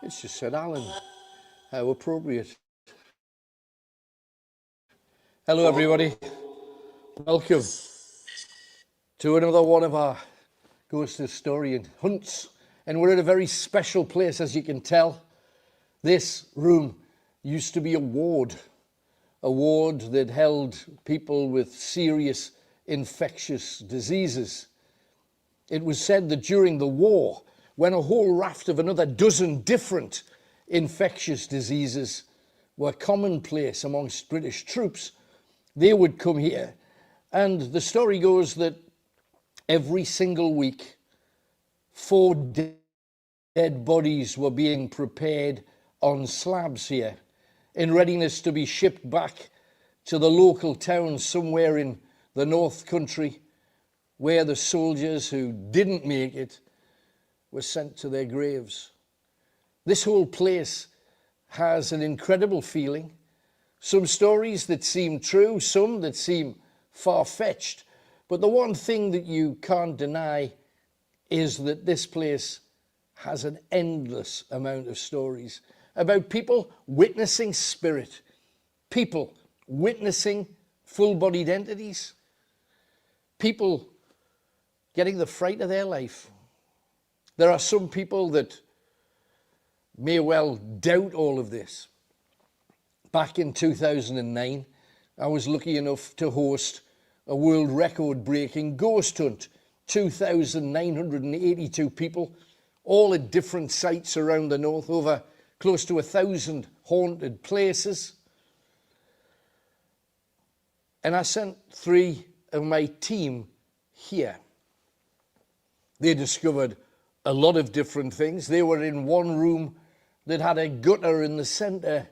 It's just said Alan. How appropriate. Hello, everybody. Welcome to another one of our Ghost Historian hunts. And we're at a very special place, as you can tell. This room used to be a ward that held people with serious infectious diseases. It was said that during the war, when a whole raft of another dozen different infectious diseases were commonplace amongst British troops, they would come here. And the story goes that every single week, 4 dead bodies were being prepared on slabs here in readiness to be shipped back to the local town somewhere in the North Country, where the soldiers who didn't make it were sent to their graves. This whole place has an incredible feeling. Some stories that seem true, some that seem far-fetched. But the one thing that you can't deny is that this place has an endless amount of stories about people witnessing spirit, people witnessing full-bodied entities, people getting the fright of their life. There are some people that may well doubt all of this. Back in 2009, I was lucky enough to host a world record-breaking ghost hunt. 2,982 people, all at different sites around the north, over close to 1,000 haunted places. And I sent 3 of my team here. They discovered a lot of different things. They were in one room that had a gutter in the centre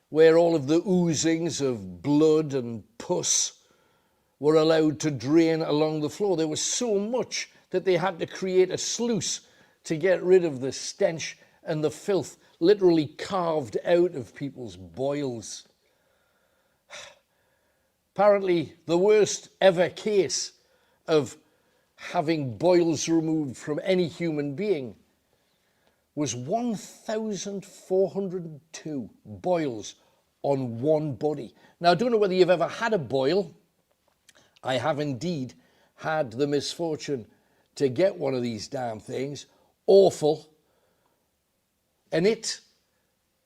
where all of the oozings of blood and pus were allowed to drain along the floor. There was so much that they had to create a sluice to get rid of the stench and the filth literally carved out of people's boils. Apparently, the worst ever case of having boils removed from any human being was 1,402 boils on one body. Now, I don't know whether you've ever had a boil. I have indeed had the misfortune to get one of these damn things. Awful. And it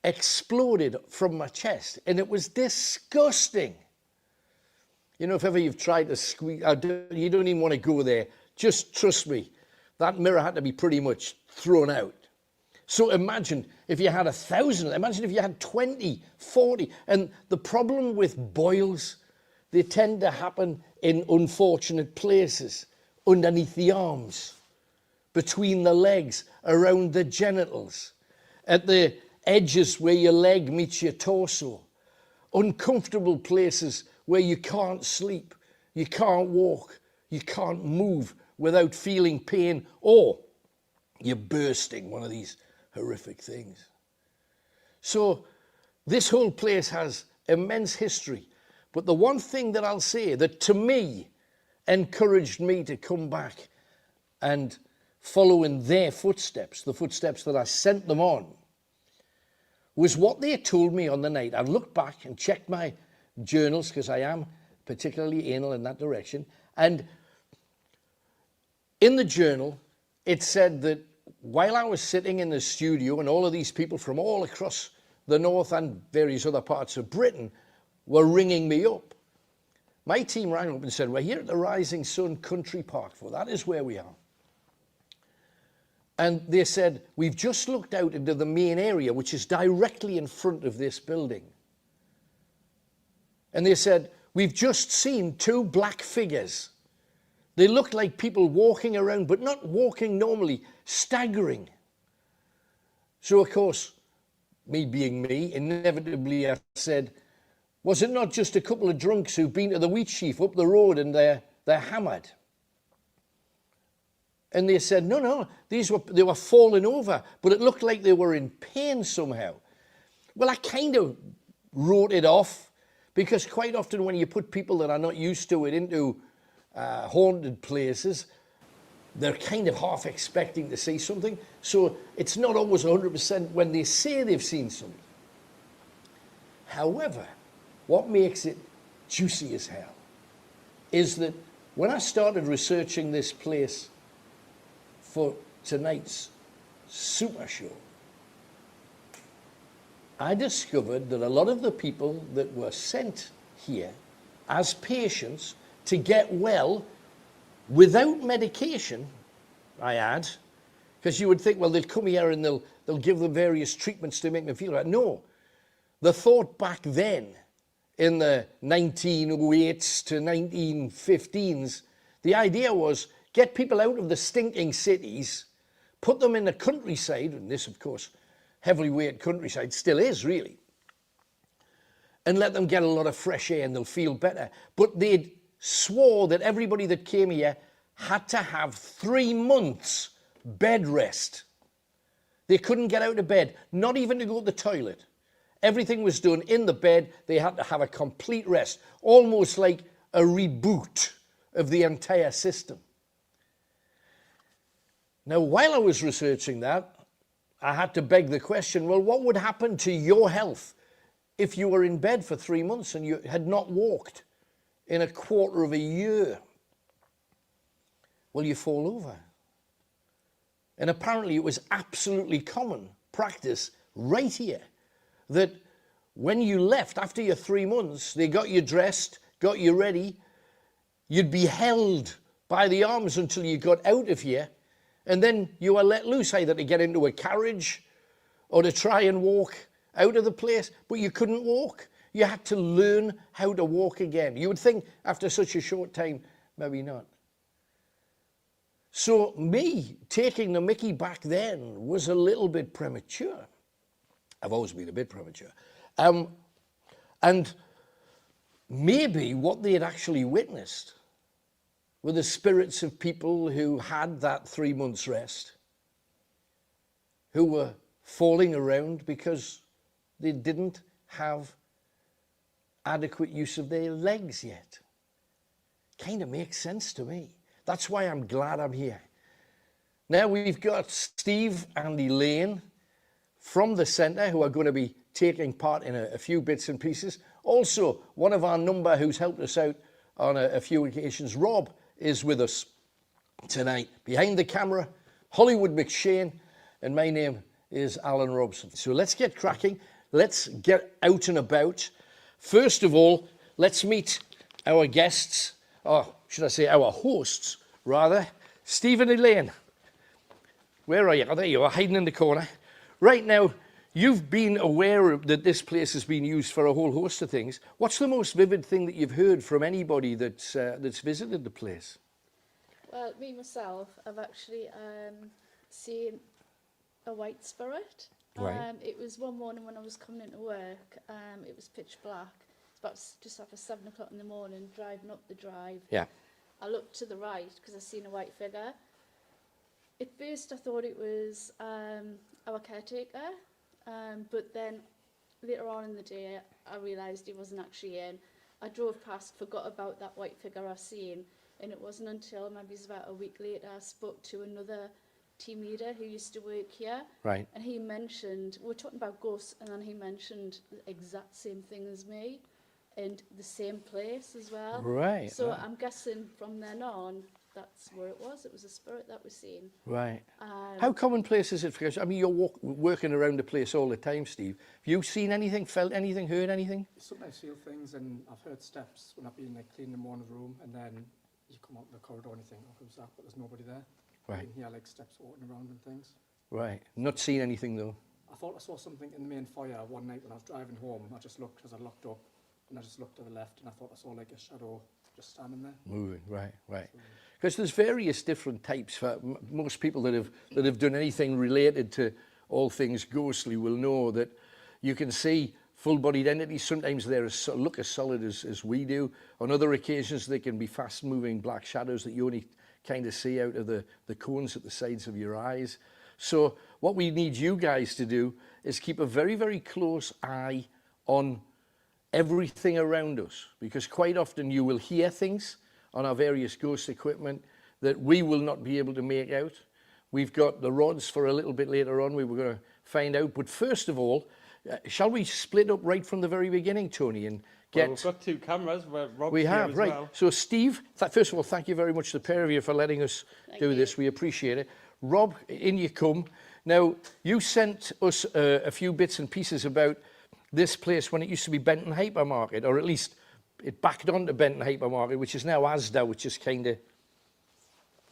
exploded from my chest, and it was disgusting. You know, if ever you've tried to squeeze, you don't even want to go there. Just trust me, that mirror had to be pretty much thrown out. So imagine if you had 1,000, imagine if you had 20, 40. And the problem with boils, they tend to happen in unfortunate places, underneath the arms, between the legs, around the genitals, at the edges where your leg meets your torso, uncomfortable places where you can't sleep, you can't walk, you can't move without feeling pain, or you're bursting, one of these horrific things. So this whole place has immense history. But the one thing that I'll say that to me encouraged me to come back and follow in their footsteps, the footsteps that I sent them on, was what they told me on the night. I've looked back and checked my journals, because I am particularly anal in that direction. And in the journal, it said that while I was sitting in the studio and all of these people from all across the north and various other parts of Britain were ringing me up, my team rang up and said, we're here at the Rising Sun Country Park, for that is where we are. And they said, we've just looked out into the main area, which is directly in front of this building. And they said, we've just seen 2 black figures. They looked like people walking around, but not walking normally, staggering. So, of course, me being me, inevitably I said, was it not just a couple of drunks who've been to the wheat sheaf up the road and they're hammered? And they said, no, they were falling over, but it looked like they were in pain somehow. Well, I kind of wrote it off, because quite often when you put people that are not used to it into haunted places, they're kind of half expecting to see something. So it's not always 100% when they say they've seen something. However, what makes it juicy as hell is that when I started researching this place for tonight's super show, I discovered that a lot of the people that were sent here as patients to get well without medication, I add, because you would think, well, they'll come here and they'll give them various treatments to make them feel right. No, the thought back then in the 1908s to 1915s, the idea was get people out of the stinking cities, put them in the countryside, and this, of course, heavily weighted countryside still is really, and let them get a lot of fresh air and they'll feel better. But they'd swore that everybody that came here had to have 3 months bed rest. They couldn't get out of bed, not even to go to the toilet. Everything was done in the bed. They had to have a complete rest, almost like a reboot of the entire system. Now, while I was researching that, I had to beg the question, well, what would happen to your health if you were in bed for 3 months and you had not walked in a quarter of a year? Well, you fall over. And apparently it was absolutely common practice right here that when you left after your 3 months, they got you dressed, got you ready, you'd be held by the arms until you got out of here, and then you were let loose either to get into a carriage or to try and walk out of the place, but you couldn't walk. You had to learn how to walk again. You would think after such a short time, maybe not. So me taking the mickey back then was a little bit premature. I've always been a bit premature. And maybe what they had actually witnessed were the spirits of people who had that 3 months rest, who were falling around because they didn't have adequate use of their legs yet. Kind of makes sense to me. That's why I'm glad I'm here. Now we've got Steve and Elaine from the centre who are going to be taking part in a few bits and pieces. Also, one of our number who's helped us out on a few occasions, Rob, is with us tonight. Behind the camera, Hollywood McShane, and my name is Alan Robson. So let's get cracking. Let's get out and about. First of all, let's meet our guests, or should I say our hosts, rather. Steve and Elaine. Where are you? Oh, there you are, hiding in the corner. Right now, you've been aware that this place has been used for a whole host of things. What's the most vivid thing that you've heard from anybody that's visited the place? Well, me myself, I've actually seen a white spirit. Right. It was one morning when I was coming into work. It was pitch black. It's about just after 7 o'clock in the morning, driving up the drive. Yeah. I looked to the right because I seen a white figure. At first, I thought it was our caretaker, but then later on in the day, I realised he wasn't actually in. I drove past, forgot about that white figure I seen, and it wasn't until maybe about a week later I spoke to another team leader who used to work here. Right. And he mentioned, we were talking about ghosts, and then he mentioned the exact same thing as me, and the same place as well. Right. So right. I'm guessing from then on, that's where it was. It was a spirit that was seen. Right. How commonplace is it? Because I mean, you're working around the place all the time, Steve. Have you seen anything, felt anything, heard anything? Sometimes I feel things, and I've heard steps when I've been like cleaning one room, and then you come out in the corridor and you think, oh, who's that? But there's nobody there. Right. You can hear like steps walking around and things. Right. Not seen anything though. I thought I saw something in the main foyer one night when I was driving home. I just looked as I looked up, and I just looked to the left, and I thought I saw like a shadow just standing there. Moving. Right. Right. Because there's various different types. For most people that have done anything related to all things ghostly will know that you can see full-bodied entities. Sometimes they look as solid as we do. On other occasions, they can be fast-moving black shadows that you only kind of see out of the cones at the sides of your eyes. So what we need you guys to do is keep a very, very close eye on everything around us, because quite often you will hear things on our various ghost equipment that we will not be able to make out. We've got the rods for a little bit later on. We were going to find out. But first of all, shall we split up right from the very beginning, Tony, and get... Well, we've got 2 cameras where Rob's We here have, as right. well. So Steve, first of all, thank you very much, the pair of you, for letting us do this. We appreciate it. Rob, in you come. Now, you sent us a few bits and pieces about this place when it used to be Benton Hypermarket, or at least it backed onto Benton Hypermarket, which is now Asda, which is kind of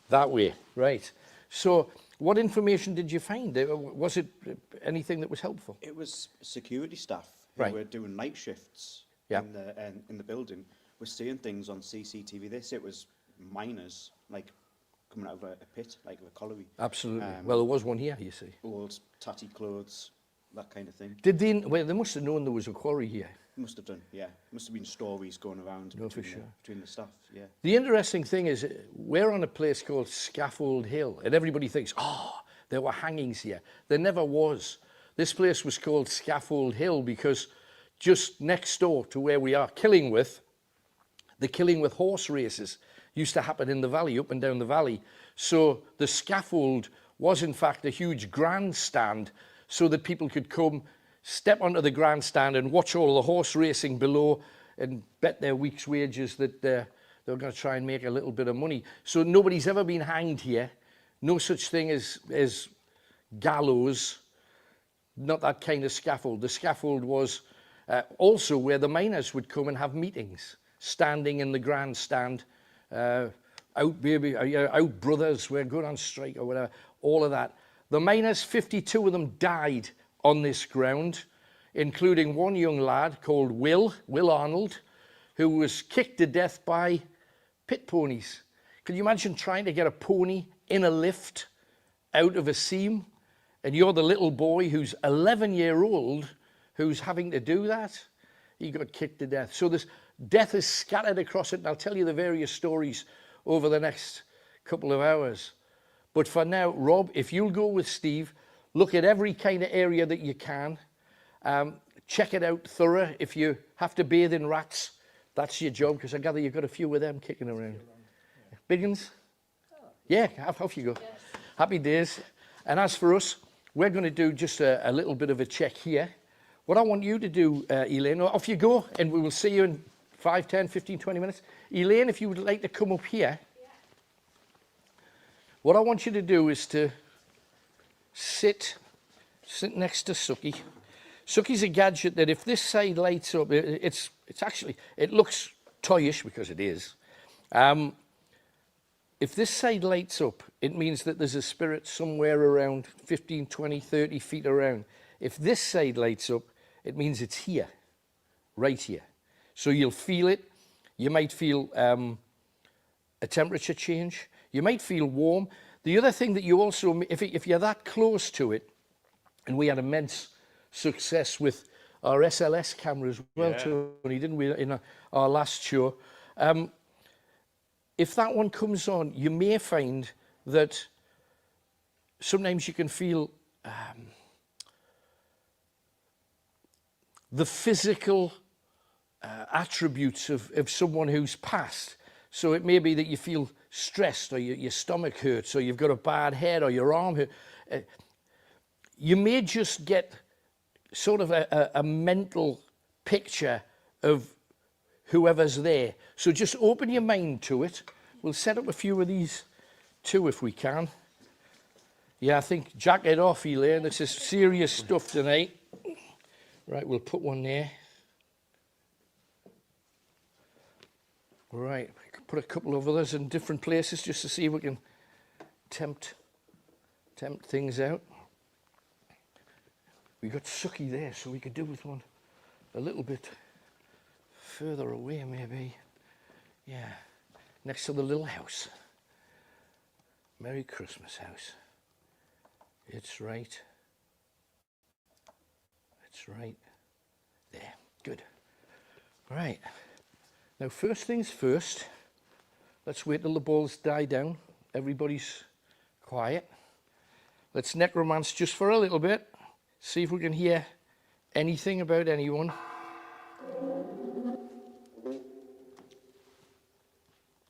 that way, right? So what information did you find? Was it anything that was helpful? It was security staff who Right. were doing night shifts Yeah. in the building. We're seeing things on CCTV. It was miners, like, coming out of a pit, like a colliery. Absolutely. Well, there was one here, you see. Old, tatty clothes, that kind of thing. Did they, well, they must have known there was a quarry here. Must have done, yeah. Must have been stories going around No, for between, sure. between the staff, yeah. The interesting thing is, we're on a place called Scaffold Hill, and everybody thinks, oh, there were hangings here. There never was. This place was called Scaffold Hill because just next door to where we are, Killingworth, the Killingworth horse races used to happen in the valley, up and down the valley. So the scaffold was in fact a huge grandstand so that people could come, step onto the grandstand and watch all the horse racing below and bet their week's wages that they're going to try and make a little bit of money. So nobody's ever been hanged here. No such thing as gallows, not that kind of scaffold. The scaffold was also where the miners would come and have meetings, standing in the grandstand, out brothers, we're good on strike or whatever, all of that. The miners, 52 of them died on this ground, including one young lad called Will Arnold, who was kicked to death by pit ponies. Can you imagine trying to get a pony in a lift out of a seam? And you're the little boy who's 11-year-old who's having to do that? He got kicked to death. So this death is scattered across it, and I'll tell you the various stories over the next couple of hours. But for now, Rob, if you'll go with Steve, look at every kind of area that you can. Check it out thorough. If you have to bathe in rats, that's your job, because I gather you've got a few of them kicking around. Biggins? Yeah, off you go. Yes. Happy days. And as for us, we're going to do just a little bit of a check here. What I want you to do, Elaine, off you go, and we will see you in 5, 10, 15, 20 minutes. Elaine, if you would like to come up here, what I want you to do is to sit next to Suki. Suki's a gadget that if this side lights up, it's actually, it looks toyish because it is. If this side lights up, it means that there's a spirit somewhere around 15, 20, 30 feet around. If this side lights up, it means it's here, right here. So you'll feel it. You might feel a temperature change. You might feel warm. The other thing that you also, if you're that close to it, and we had immense success with our SLS camera as well, Tony, didn't we, in our last show? If that one comes on, you may find that sometimes you can feel the physical attributes of someone who's passed. So it may be that you feel stressed, or your stomach hurts, or you've got a bad head, or your arm hurts. You may just get sort of a mental picture of whoever's there. So just open your mind to it. We'll set up a few of these too if we can. Yeah, I think jack it off, Elaine. This is serious stuff tonight. Right, we'll put one there. Right, put a couple of others in different places just to see if we can tempt things out. We got Suki there, so we could do with one a little bit further away, maybe. Yeah, next to the little house. Merry Christmas house. It's right there. Good. Right. Now, first things first, let's wait till the balls die down. Everybody's quiet. Let's necromance just for a little bit. See if we can hear anything about anyone.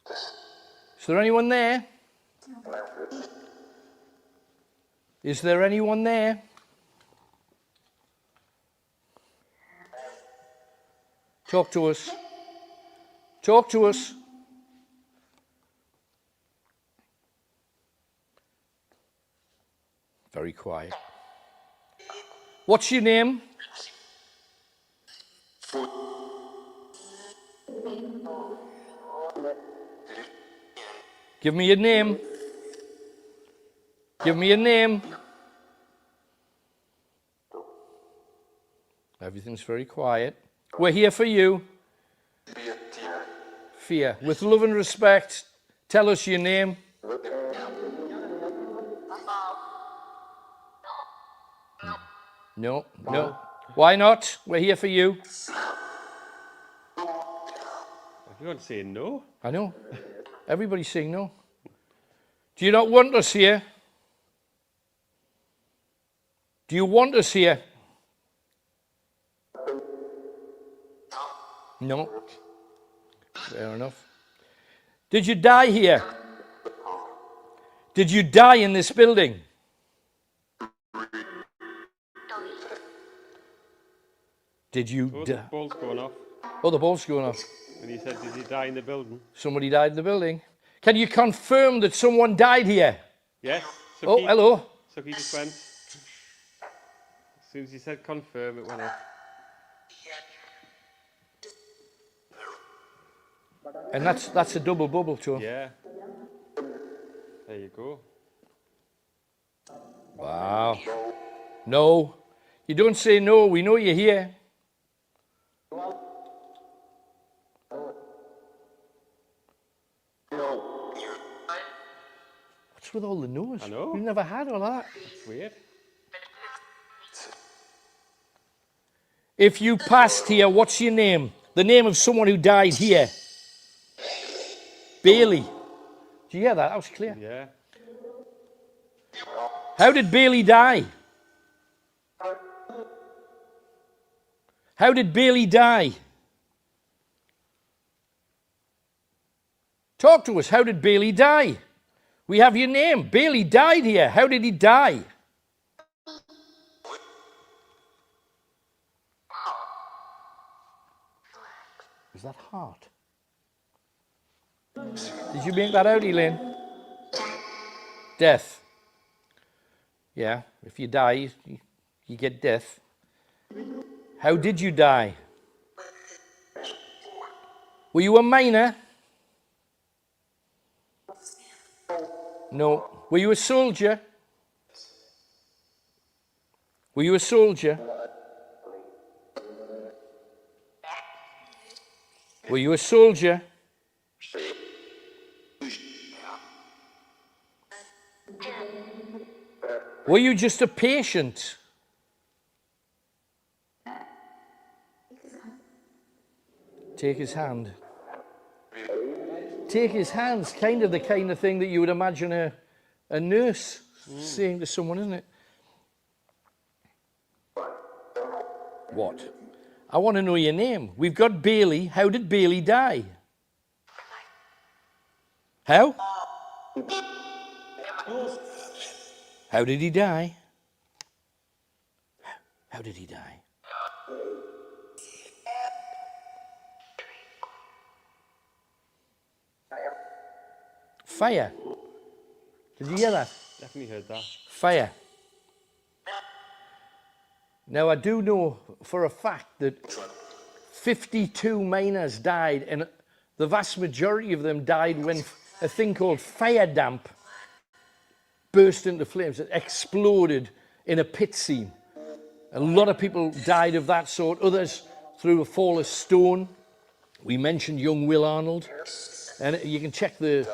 Is there anyone there? Is there anyone there? Talk to us. Talk to us. Very quiet. What's your name? Give me your name. Give me your name. Everything's very quiet. We're here for you. Fear. With love and respect, tell us your name. No, no. Why not? We're here for you. Everyone's saying no. I know. Everybody's saying no. Do you not want us here? Do you want us here? No. Fair enough. Did you die here? Did you die in this building? Did you Oh, die? the ball's going off. Oh, the ball's going off. And he said, did he die in the building? Somebody died in the building. Can you confirm that someone died here? Yes. Oh, Suki, hello. Suki just went. As soon as he said confirm, it went off. And that's a double bubble to him. Yeah. There you go. Wow. No. You don't say no. We know you're here. What's with all the no's? I know. We've never had all that. It's weird. If you passed here, what's your name? The name of someone who died here. Bailey. Did you hear that? That was clear. Yeah. How did Bailey die? How did Bailey die? Talk to us. How did Bailey die? We have your name. Bailey died here. How did he die? Is that heart? Did you make that out, Elaine? Death. Yeah, if you die, you get death. How did you die? Were you a miner? No. Were you a soldier? Were you a soldier? Were you a soldier? Were you just a patient? Take his hand. Take his hand's kind of the kind of thing that you would imagine a nurse saying to someone, isn't it? What? I want to know your name. We've got Bailey. How did Bailey die? How? How did he die? How did he die? Fire. Did you hear that? Definitely heard that. Fire. Now, I do know for a fact that 52 miners died, and the vast majority of them died when a thing called fire damp burst into flames. It exploded in a pit seam. A lot of people died of that sort, others through a fall of stone. We mentioned young Will Arnold, and you can check the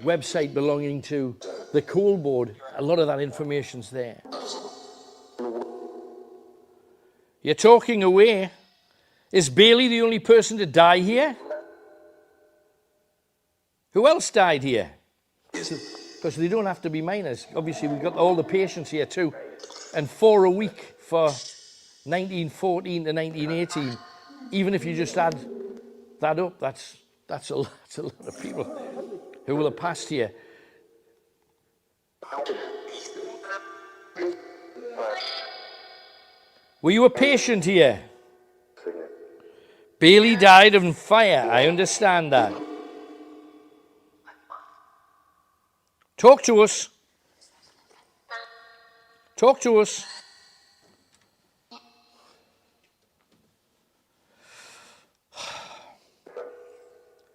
website belonging to the Coal Board. A lot of that information's there. You're talking away. Is Bailey the only person to die here? Who else died here? Because they don't have to be miners. Obviously, we've got all the patients here too. And 4 a week for 1914 to 1918. Even if you just add that up, that's a lot of people who will have passed here. Were you a patient here? Bailey died of fire. I understand that. Talk to us. Talk to us.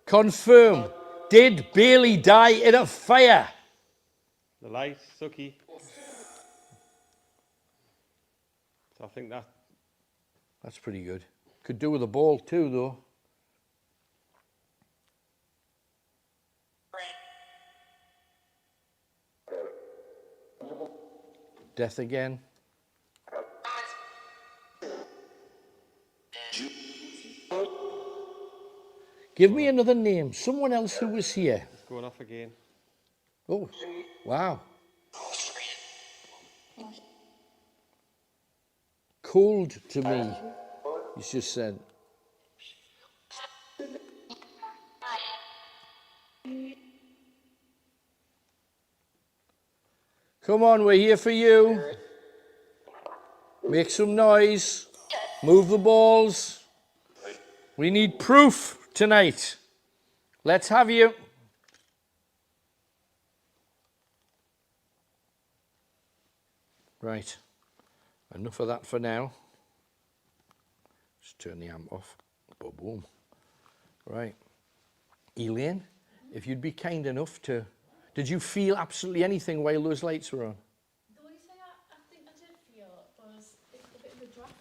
Confirm. Did Bailey die in a fire? The light, sucky. So I think That's pretty good. Could do with a ball too, though. Death again. Give me another name. Someone else who was here. it's going off again. Oh, wow. Cold to me, he's just said. Come on, we're here for you. Make some noise. Move the balls. We need proof tonight. Let's have you. Right. Enough of that for now. Just turn the amp off. Boom, boom. Right. Elaine, if you'd be kind enough to... Did you feel absolutely anything while those lights were on? The only thing I think I did feel was a bit of a draft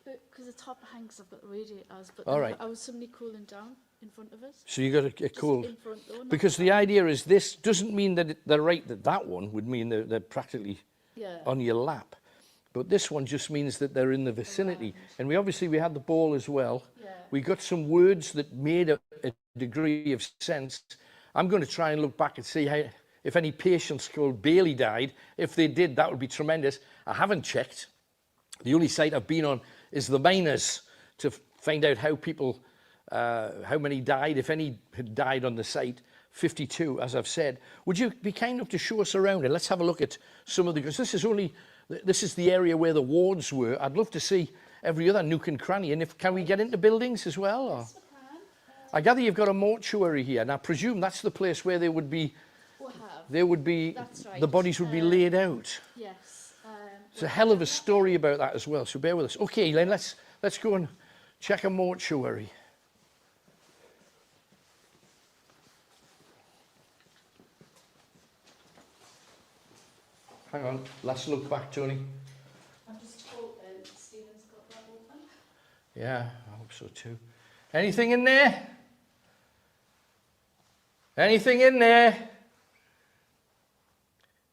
there, because the top hangs, I've got the radiators, but All then right. I was suddenly cooling down in front of us. So you got to get Just cold. in front though, not Because the behind. idea is this doesn't mean that they're right, that one would mean they're practically Yeah. on your lap. But this one just means that they're in the vicinity. Around. And we had the ball as well. Yeah. We got some words that made a degree of sense. I'm going to try and look back and see if any patients called Bailey died. If they did, that would be tremendous. I haven't checked. The only site I've been on is the miners to find out how people, how many died, if any had died on the site. 52, as I've said. Would you be kind enough to show us around and let's have a look at some of the, because this is the area where the wards were. I'd love to see every other nook and cranny. And can we get into buildings as well? Or? Yes, we can. I gather you've got a mortuary here, and I presume that's the place where We have. That's right. the bodies would be laid out. Yes. It's a hell of a story about that as well, so bear with us. Okay, Elaine, let's go and check a mortuary. Hang on, let's look back, Tony. I'm just hoping Stephen's got that open. Yeah, I hope so too. Anything in there? Anything in there?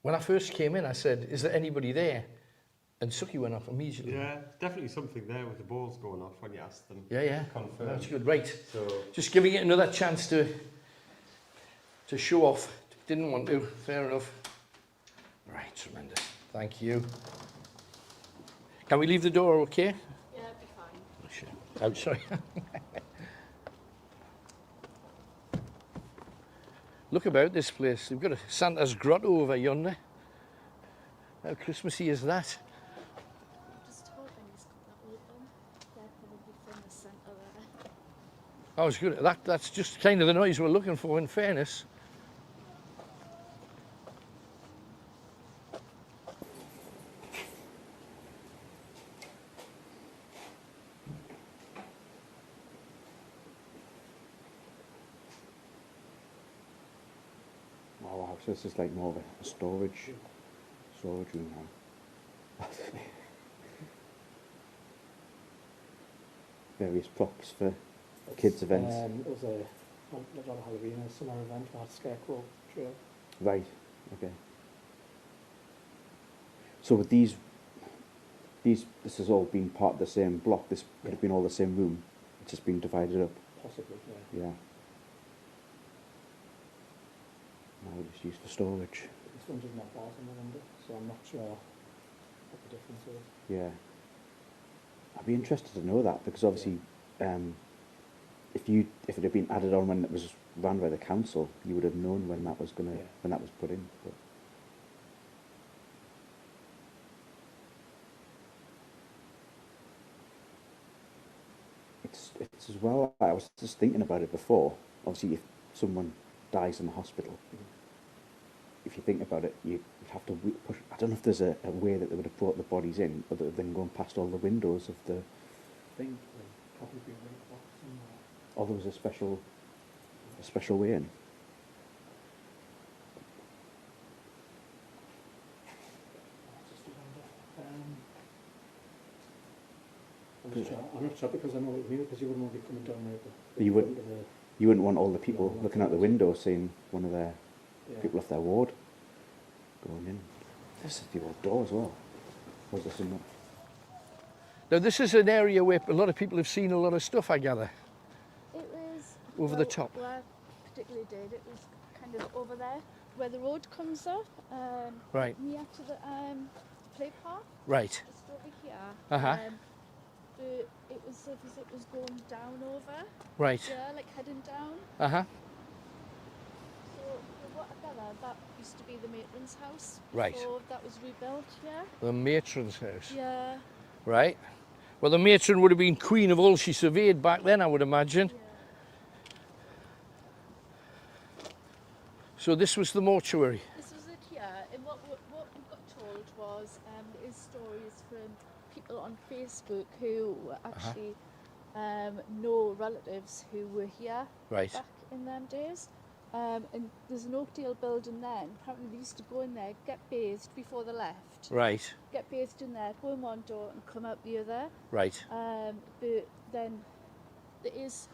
When I first came in, I said, is there anybody there? And Suki went off immediately. Yeah, definitely something there with the balls going off when you asked them. Yeah. Confirm. That's good. Right. So Just giving it another chance to show off. Didn't want to. Fair enough. Right, tremendous. Thank you. Can we leave the door okay? Yeah, it'll be fine. Sure. Oh, sorry. Look about this place. We've got a Santa's grotto over yonder. How Christmassy is that? I'm just hoping he's got that open. They're probably from the centre there. Oh, it's good. That's just kind of the noise we're looking for, in fairness. Oh wow, so this is like more of a storage room now. Various props for kids events. It was not a Halloween, a summer event. We had a scarecrow trail. Right, okay. So with this has all been part of the same block. This could have been all the same room. It's just been divided up. Possibly, yeah. Yeah. Now it's used for storage. This one doesn't have bars in the window, so I'm not sure what the difference is. Yeah. I'd be interested to know that because obviously, if it had been added on when it was run by the council, you would have known when that was when that was put in. But it's as well. I was just thinking about it before. Obviously, if someone dies in the hospital, if you think about it, you have to push. I don't know if there's a way that they would have brought the bodies in, other than going past all the windows of the thing. Probably be a right box somewhere. Or there was a special way in. Just I'm not sure because I know what you mean, because you wouldn't want to be coming down right. You wouldn't. You wouldn't want all the people No, looking out the window seeing one of their people off their ward going in. This is the old door as well. Was there some? Now this is an area where a lot of people have seen a lot of stuff, I gather. It was Over the top. Where I particularly did it was kind of over there where the road comes up. Right. Near to the play park. Right. Just over here. Uh-huh. But it was as if it was going down over. Right. Yeah, like heading down. Uh-huh. So from what I gather, that used to be the matron's house. Right. Before that was rebuilt. Yeah. The matron's house. Yeah. Right. Well, the matron would have been queen of all she surveyed back then, I would imagine. Yeah. So this was the mortuary. This was it here, and what we got told was there is stories from people on Facebook who actually know relatives who were here Right. back in them days. And there's an Oakdale building there, and apparently they used to go in there, get bathed before they left, Right. get bathed in there, go in one door and come out the other. Right. But then there is,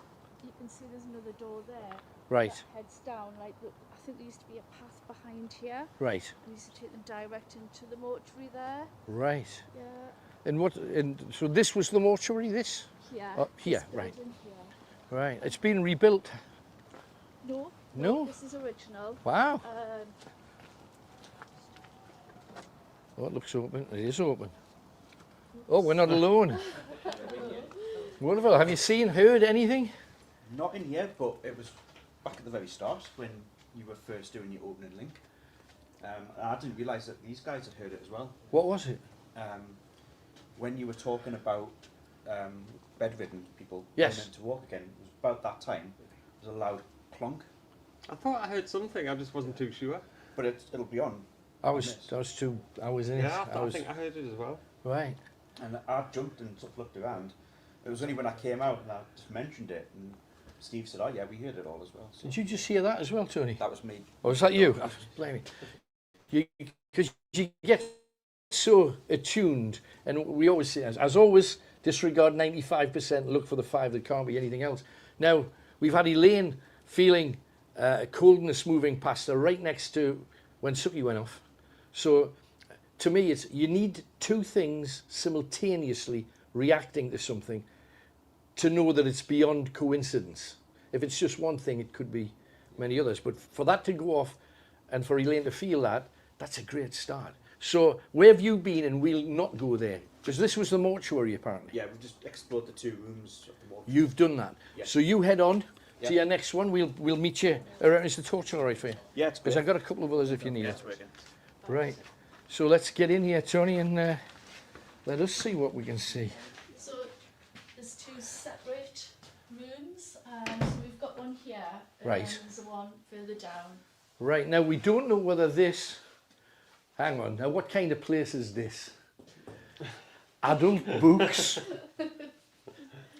you can see there's another door there. Right. That heads down, like I think there used to be a path behind here. Right. We used to take them direct into the mortuary there. Right. Yeah. And so this was the mortuary, this? Here. Oh, here, This right. building here. Right. It's been rebuilt. No. No? This is original. Wow. Oh, it looks open. It is open. Oh, we're not alone. Wonderful. Have you seen, heard anything? Not in here, but it was back at the very start when you were first doing your opening link. And I didn't realise that these guys had heard it as well. What was it? When you were talking about bedridden people Yes. learning to walk again, it was about that time. There was a loud clonk, I thought I heard something, I just wasn't too sure. but it'll be on. I was in it. Yeah, I think I heard it as well. Right. And I jumped and sort of looked around. It was only when I came out and I just mentioned it, and Steve said, "Oh yeah, we heard it all as well." So Did you just hear that as well, Tony? that was me. Or was that you? Blimey. Because you get so attuned, and we always say, as always, disregard 95%, look for the 5 that can't be anything else. Now, we've had Elaine feeling coldness moving past her right next to when Suki went off. So, to me, it's you need two things simultaneously reacting to something to know that it's beyond coincidence. If it's just one thing, it could be many others. But for that to go off and for Elaine to feel that, that's a great start. So where have you been, and we'll not go there? Because this was the mortuary, apparently. Yeah, we just explored the 2 rooms of the mortuary. You've done that. Yeah. So you head on Yeah. to your next one. We'll meet you. Is the torch all right for you? Yeah, it's good. Because I've got a couple of others if you need Yeah, it. it's working. Right. So let's get in here, Tony, and let us see what we can see. So there's 2 separate rooms. So we've got one here, and Right. then there's one further down. Right, now we don't know whether this... Hang on, now what kind of place is this? Adult books?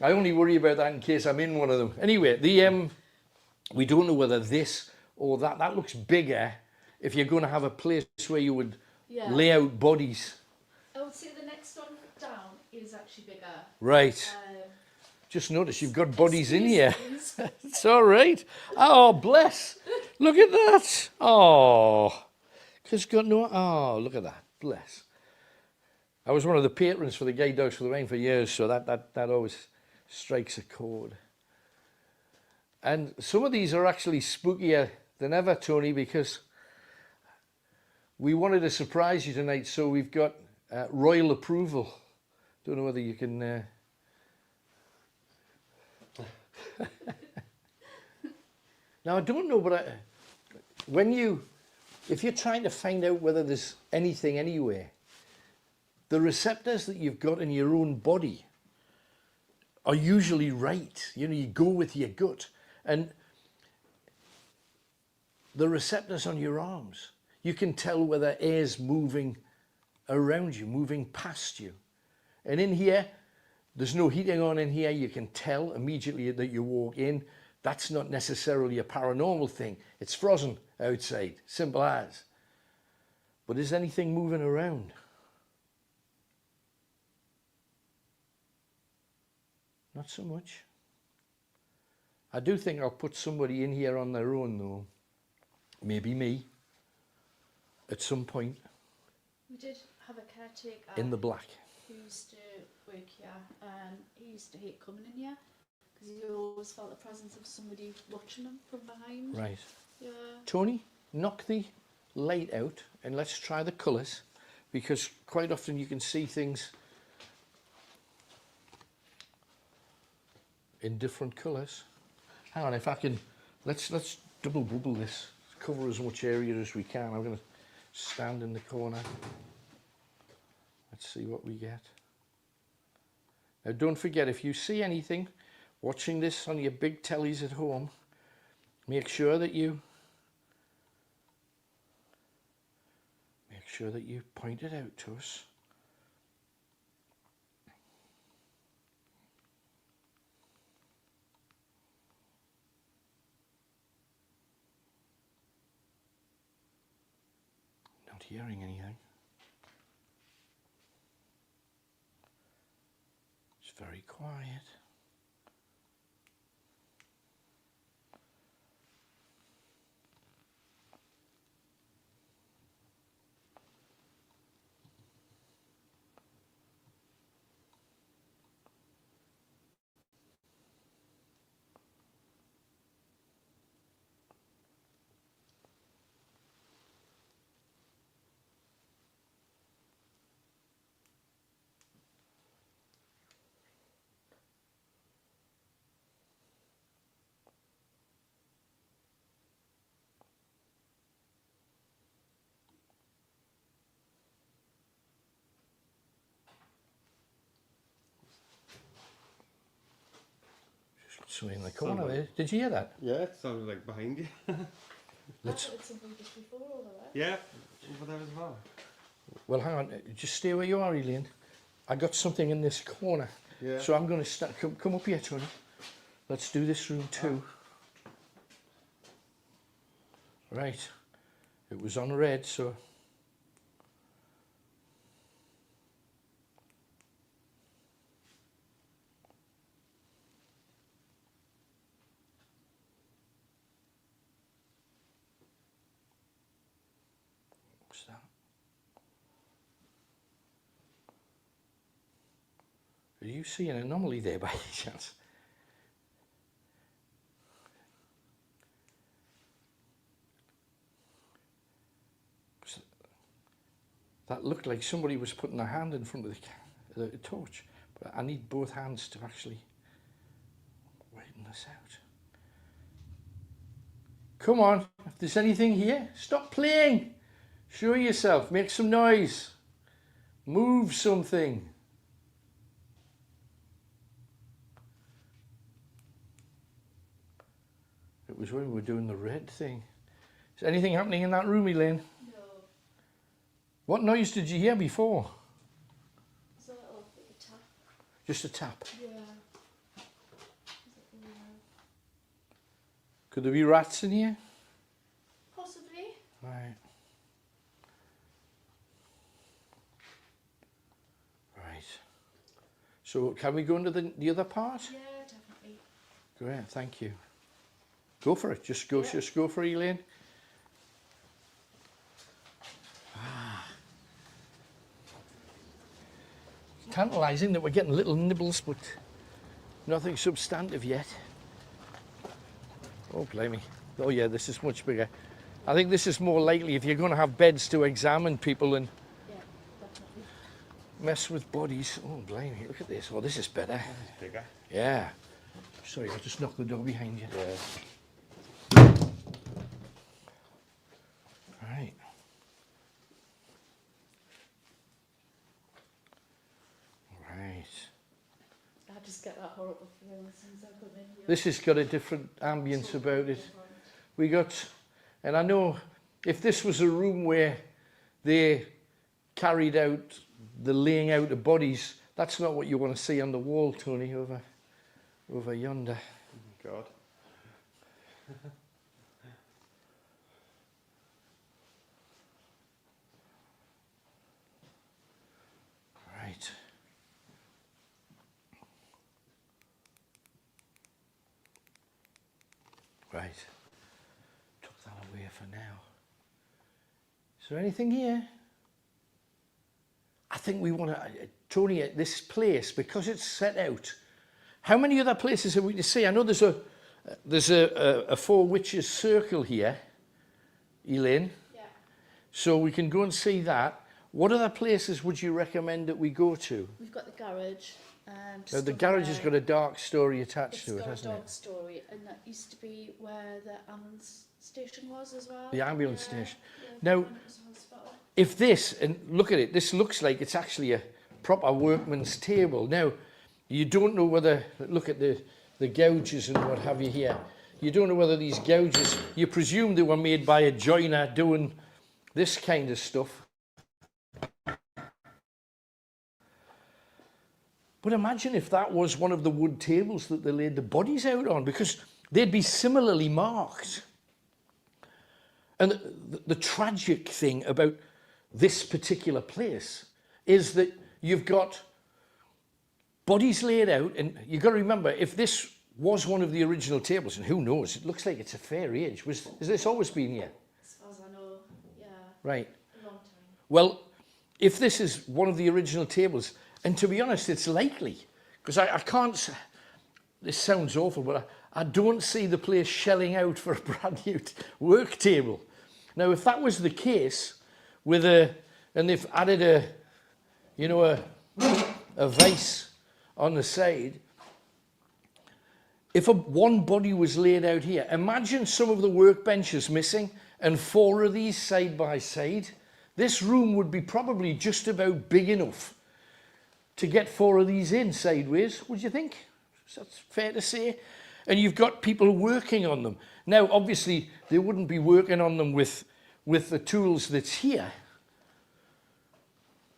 I only worry about that in case I'm in one of them. Anyway, we don't know whether this or that. That looks bigger if you're going to have a place where you would Yeah. lay out bodies. I would say the next one down is actually bigger. Right. Um, Just notice you've got bodies in here. Excuse me. It's all right. Oh, bless. Look at that. Oh. Cause got no. Oh, look at that. Bless. I was one of the patrons for the Gay Dogs for the Rain for years, so that always strikes a chord. And some of these are actually spookier than ever, Tony, because we wanted to surprise you tonight, so we've got royal approval. Don't know whether you can... Now, I don't know, but if you're trying to find out whether there's anything anywhere, the receptors that you've got in your own body are usually right. You know, you go with your gut. And the receptors on your arms, you can tell whether air's moving around you, moving past you. And in here, there's no heating on in here. You can tell immediately that you walk in. That's not necessarily a paranormal thing. It's frozen outside, simple as. But is anything moving around? Not so much. I do think I'll put somebody in here on their own though. Maybe me. At some point. We did have a caretaker In the black. who used to work here. He used to hate coming in here because he always felt the presence of somebody watching him from behind. Right. Yeah. Tony, knock the light out and let's try the colours, because quite often you can see things in different colours. Hang on, if I can, let's double bubble this, cover as much area as we can. I'm going to stand in the corner. Let's see what we get. Now don't forget, if you see anything watching this on your big tellies at home, make sure that you point it out to us. Not hearing anything. It's very quiet. So in the corner Sounded- there. Did you hear that? Yeah, it sounded like behind you. Let's. I heard something just before over there. Yeah, over there as well. Well, hang on. Just stay where you are, Elaine. I got something in this corner. Yeah. So I'm going to start. Come up here, Tony. Let's do this room too. Right. It was on red, so. What's that? Are you seeing an anomaly there by any chance? That looked like somebody was putting a hand in front of the torch, but I need both hands to actually widen this out. Come on, if there's anything here, stop playing. Show yourself, make some noise. Move something. It was when we were doing the red thing. Is anything happening in that room, Elaine? No. What noise did you hear before? It's a little bit of tap. Just a tap. Yeah. Could there be rats in here? Possibly. Right. Right. So can we go into the other part? Yeah, definitely. Great, thank you. Go for it. Just go. Yeah. Just go for it, Elaine. Tantalising that we're getting little nibbles, but nothing substantive yet. Oh, blimey. Oh, yeah, this is much bigger. I think this is more likely if you're going to have beds to examine people and Yeah, definitely. mess with bodies. Oh, blimey, look at this. Oh, this is better. It's bigger. Yeah. Sorry, I just knocked the door behind you. Yeah. Right. Right. I had just get that horrible feeling as soon as I come in here. This has got a different ambience about it. We got, and I know if this was a room where they carried out the laying out of bodies, that's not what you want to see on the wall, Tony, over yonder. God. Right. Right. Took that away for now. Is there anything here? I think we want to, Tony, at this place, because it's set out, how many other places are we to see? I know there's a Four Witches circle here, Elaine. Yeah. So we can go and see that. What other places would you recommend that we go to? We've got the garage. Now, the garage has got a dark story attached to it, hasn't It's got a it? dark story, and that used to be where the ambulance station was as well. The ambulance Yeah, station. yeah, Now, when it was a hospital. If this, and look at it, this looks like it's actually a proper workman's table. Now, you don't know whether, look at the gouges and what have you here. You don't know whether these gouges, you presume they were made by a joiner doing this kind of stuff. But imagine if that was one of the wood tables that they laid the bodies out on, because they'd be similarly marked. And the tragic thing about this particular place is that you've got bodies laid out, and you've got to remember, if this was one of the original tables, and who knows, it looks like it's a fair age. Has this always been here? As far as I know, yeah, Right. a long time. Well, if this is one of the original tables, and to be honest, it's likely, because I can't, this sounds awful, but I don't see the place shelling out for a brand new work table. Now, if that was the case, and they've added a vase on the side, if one body was laid out here, imagine some of the workbenches missing and 4 of these side by side. This room would be probably just about big enough to get 4 of these in sideways, would you think? That's fair to say. And you've got people working on them. Now, obviously, they wouldn't be working on them with the tools that's here.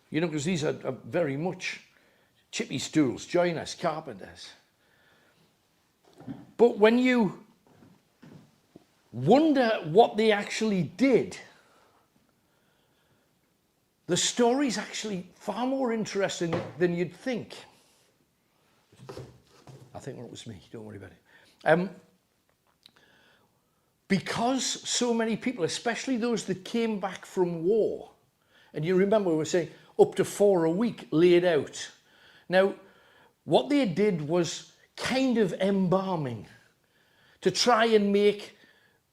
You know, because these are very much chippy tools, joiners, carpenters. But when you wonder what they actually did, the story's actually far more interesting than you'd think. I think it was me, don't worry about it. Because so many people, especially those that came back from war, and you remember we were saying up to 4 a week laid out. Now, what they did was kind of embalming to try and make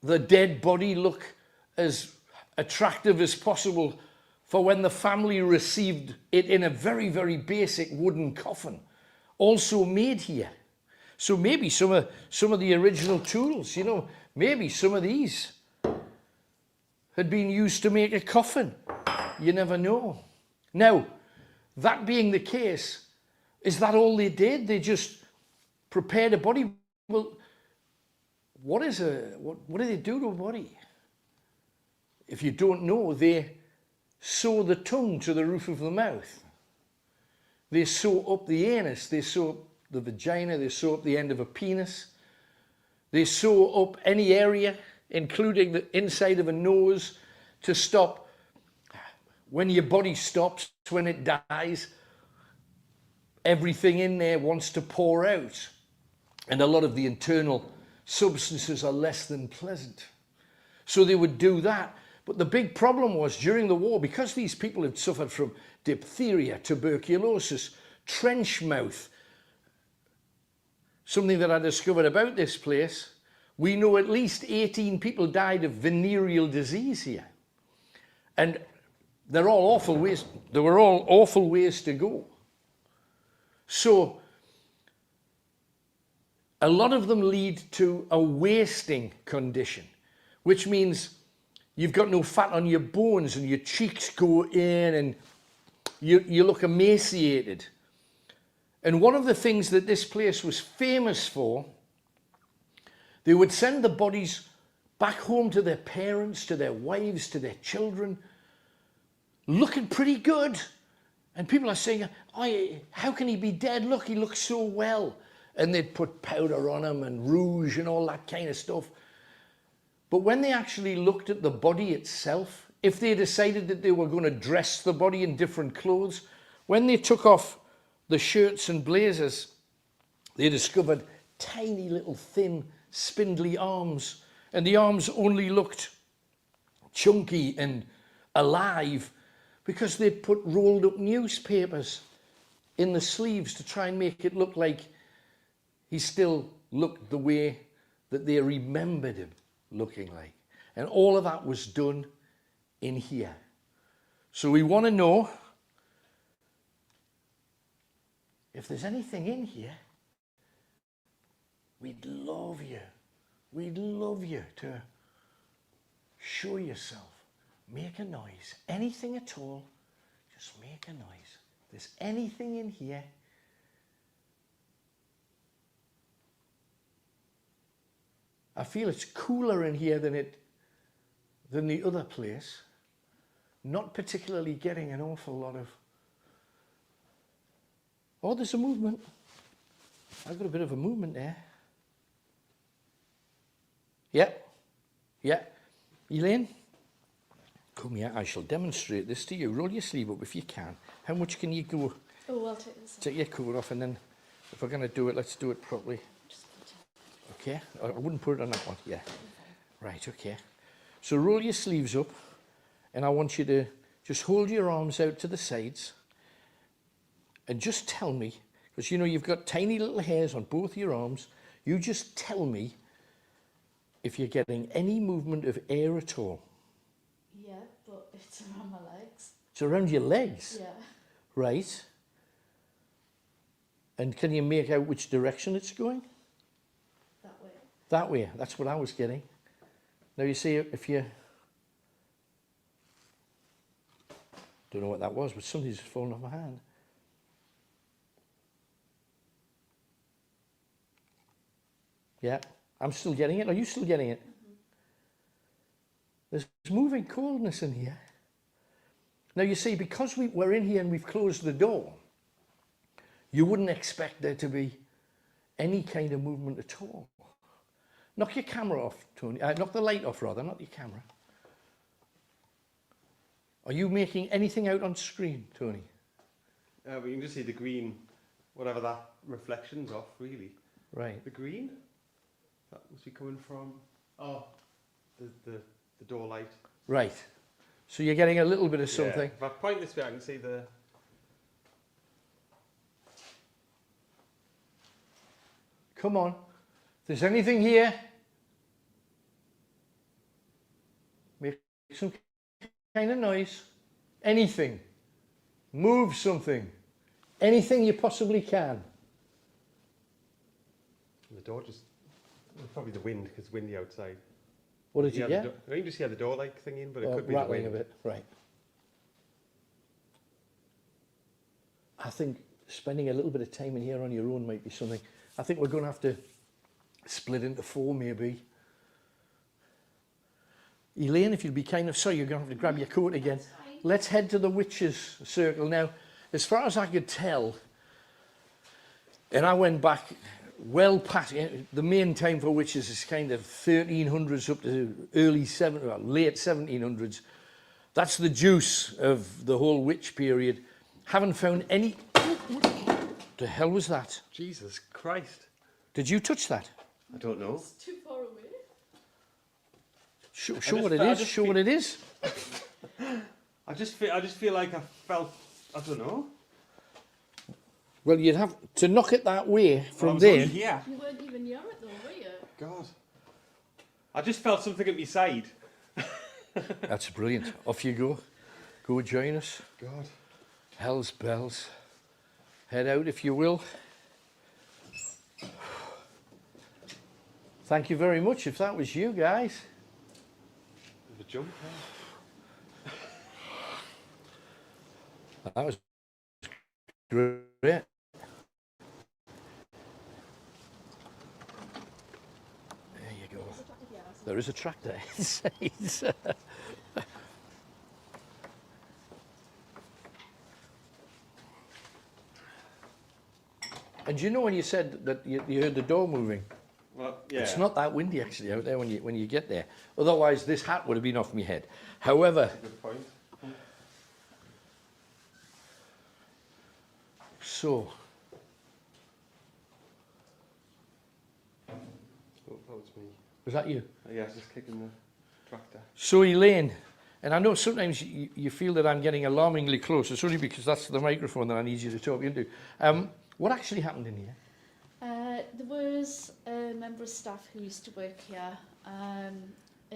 the dead body look as attractive as possible for when the family received it in a very, very basic wooden coffin, also made here. So maybe some of the original tools, you know, maybe some of these had been used to make a coffin. You never know. Now, that being the case, is that all they did? They just prepared a body? Well, what do they do to a body? If you don't know, they sew the tongue to the roof of the mouth. They sew up the anus, they sew up the vagina, they sew up the end of a penis. They sew up any area, including the inside of a nose, to stop when your body stops, when it dies, everything in there wants to pour out. And a lot of the internal substances are less than pleasant. So they would do that. But the big problem was during the war, because these people had suffered from diphtheria, tuberculosis, trench mouth, something that I discovered about this place, we know at least 18 people died of venereal disease here. And they're all awful ways, they were all awful ways to go. So a lot of them lead to a wasting condition, which means you've got no fat on your bones and your cheeks go in and you look emaciated. And one of the things that this place was famous for, they would send the bodies back home to their parents, to their wives, to their children, looking pretty good. And people are saying, oh, how can he be dead? Look, he looks so well. And they'd put powder on him and rouge and all that kind of stuff. But when they actually looked at the body itself, if they decided that they were going to dress the body in different clothes, when they took off the shirts and blazers, they discovered tiny little thin spindly arms, and the arms only looked chunky and alive because they'd put rolled up newspapers in the sleeves to try and make it look like he still looked the way that they remembered him looking like. And all of that was done in here. So we want to know if there's anything in here. We'd love you to show yourself. Make a noise. Anything at all, just make a noise. If there's anything in here, I feel it's cooler in here than the other place. Not particularly getting an awful lot of... Oh, there's a movement. I've got a bit of a movement there. Yeah. Yeah. Elaine, come here. I shall demonstrate this to you. Roll your sleeve up if you can. How much can you go? Oh, I'll take this. Take your coat off, and then if we're going to do it, let's do it properly. Okay. I wouldn't put it on that one. Yeah. Right, okay. So roll your sleeves up, and I want you to just hold your arms out to the sides and just tell me, because you know you've got tiny little hairs on both your arms, you just tell me if you're getting any movement of air at all. Yeah, but it's around my legs. It's around your legs? Yeah. Right. And can you make out which direction it's going? That way. That way. That's what I was getting. Now you see, if you... Don't know what that was, but something's fallen off my hand. Yeah, I'm still getting it. Are you still getting it? Mm-hmm. There's moving coldness in here. Now you see, because we're in here and we've closed the door, you wouldn't expect there to be any kind of movement at all. Knock your camera off, Tony. Knock the light off, rather, not your camera. Are you making anything out on screen, Tony? But you can just see the green, whatever that reflection's off, really. Right. The green? That must be coming from... Oh, the door light. Right. So you're getting a little bit of something. Yeah. If I point this way, I can see the... Come on. If there's anything here, make some kind of noise. Anything. Move something. Anything you possibly can. The door just... Probably the wind, because it's windy outside. What did you get? You can just hear the door like thing in, but it could be the rattling wind. a bit, right. I think spending a little bit of time in here on your own might be something. I think we're going to have to split into 4 maybe. Elaine, if you'd be kind of... Sorry, you're going to have to grab your coat again. Let's head to the witches' circle. Now, as far as I could tell, and I went back well past... The main time for witches is kind of 1300s up to late 1700s. That's the juice of the whole witch period. Haven't found any... The hell was that? Jesus Christ. Did you touch that? I don't know. It's too far away. Show what it is. Show what it is. I just feel like I felt... I don't know. Well, you'd have to knock it that way from I was there. only here. You weren't even near it though, were you? God. I just felt something at my side. That's brilliant. Off you go. Go join us. God. Hell's bells. Head out if you will. Thank you very much if that was you guys. The jump. That was great. There is a tractor. It says. And you know when you said that you heard the door moving? Well, yeah. It's not that windy actually out there when you get there. Otherwise, this hat would have been off my head. However, That's a good point. so Oh, that was me. was that you? Yeah, I was just kicking the tractor. So Elaine, and I know sometimes you feel that I'm getting alarmingly close. It's only because that's the microphone that I need you to talk into. What actually happened in here? There was a member of staff who used to work here, and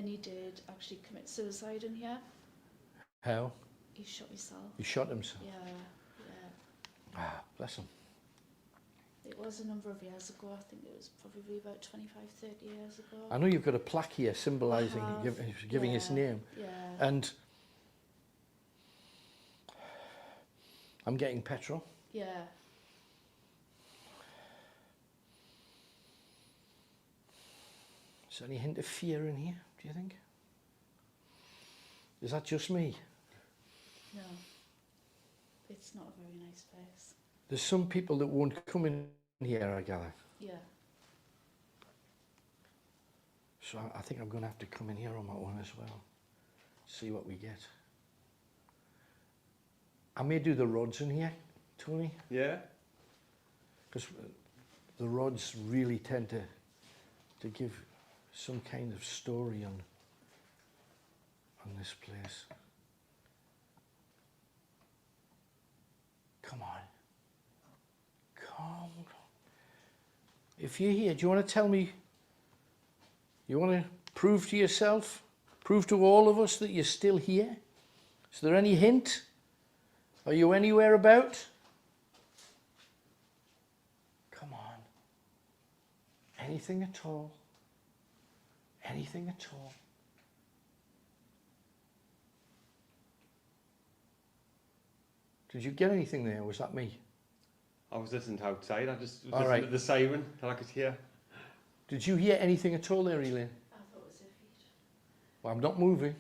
he did actually commit suicide in here. How? He shot himself. He shot himself. Yeah, yeah. Ah, bless him. It was a number of years ago. I think it was probably about 25, 30 years ago. I know you've got a plaque here symbolising, I have, giving his name. Yeah. And I'm getting petrol. Yeah. Is there any hint of fear in here, do you think? Is that just me? No. It's not a very nice place. There's some people that won't come in here, I gather. Yeah. So I think I'm going to have to come in here on my own as well. See what we get. I may do the rods in here, Tony, Yeah? because the rods really tend to give some kind of story on this place. Come on. Come on. If you're here, do you want to tell me, you want to prove to yourself, prove to all of us that you're still here? Is there any hint? Are you anywhere about? Come on. Anything at all? Anything at all? Did you get anything there? Was that me? I was listening to outside. I just was All listening right. to the siren that I could hear. Did you hear anything at all there, Elaine? I thought it was her feet. Well, I'm not moving.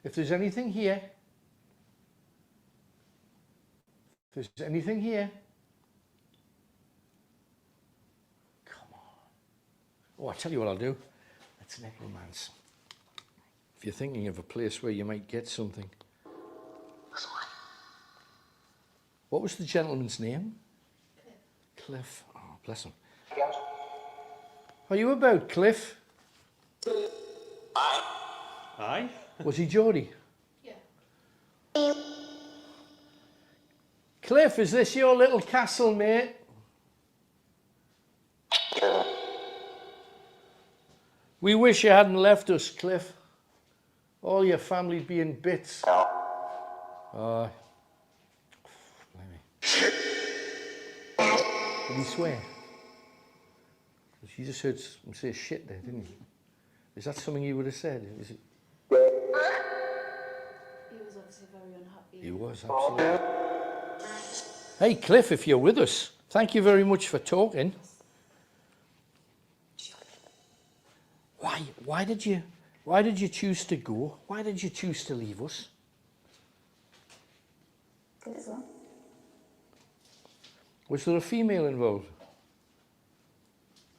If there's anything here, come on. Oh, I'll tell you what I'll do. Let's necromance. If you're thinking of a place where you might get something. What was the gentleman's name? Cliff. Oh, bless him. Are you about, Cliff? Aye? Was he Geordie? Yeah. Cliff, is this your little castle, mate? We wish you hadn't left us, Cliff. All your family'd be in bits. Blimey. Did he swear? 'Cause you just heard him say shit there, didn't you? Is that something you would have said? Is it? He was obviously very unhappy. He was, absolutely. Hey, Cliff, if you're with us, thank you very much for talking. Why did you choose to go? Why did you choose to leave us? This one? Was there a female involved?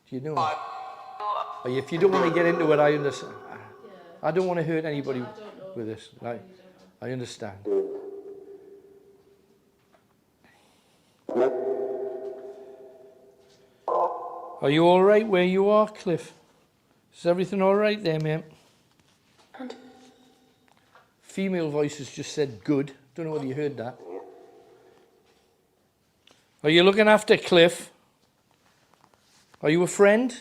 Do you know? If you don't want to get into it, I understand. Yeah. I don't want to hurt anybody I don't know. with this. I Right? really don't know. I understand. Are you all right where you are, Cliff? Is everything all right there, mate? Female voices just said good. Don't know whether you heard that. Are you looking after Cliff? Are you a friend?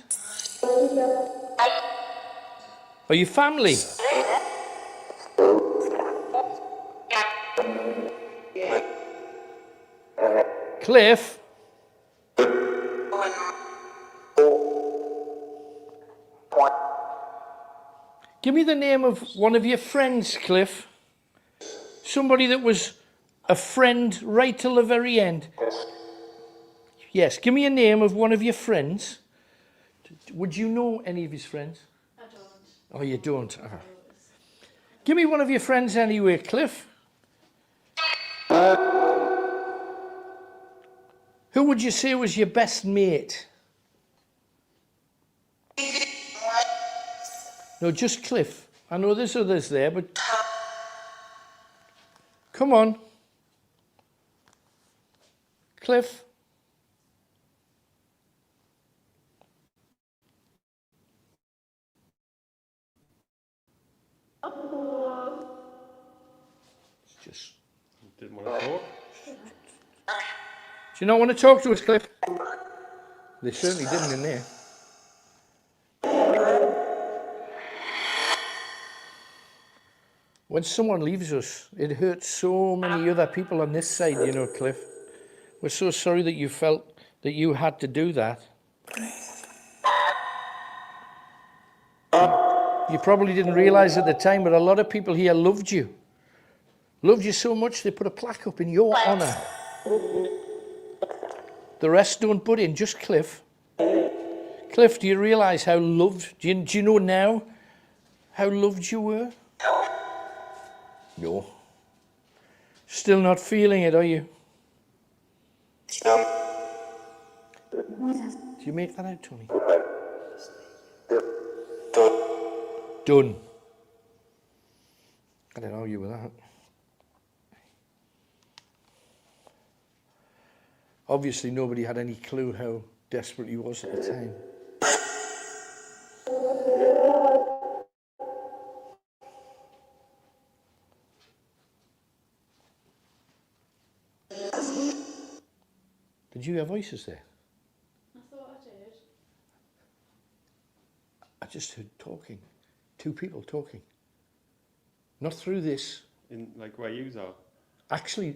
Are you family? Cliff? Give me the name of one of your friends, Cliff. Somebody that was a friend right till the very end. Yes, give me a name of one of your friends. Would you know any of his friends? I don't. Oh, you don't? Give me one of your friends anyway, Cliff. Who would you say was your best mate? No, just Cliff. I know there's others there, but... Come on. Cliff. It's just... Didn't want to talk. Do you not want to talk to us, Cliff? They certainly didn't in there. When someone leaves us, it hurts so many other people on this side, you know, Cliff. We're so sorry that you felt that you had to do that. You probably didn't realise at the time, but a lot of people here loved you. Loved you so much, they put a plaque up in your honour. The rest don't put in, just Cliff. Cliff, do you realise how loved, do you know now how loved you were? No. Still not feeling it, are you? Do you make that out, Tony? Done. I didn't argue with that. Obviously, nobody had any clue how desperate he was at the time. Did you hear voices there? I thought I did. I just heard talking. Two people talking. Not through this. In like where you are. Actually,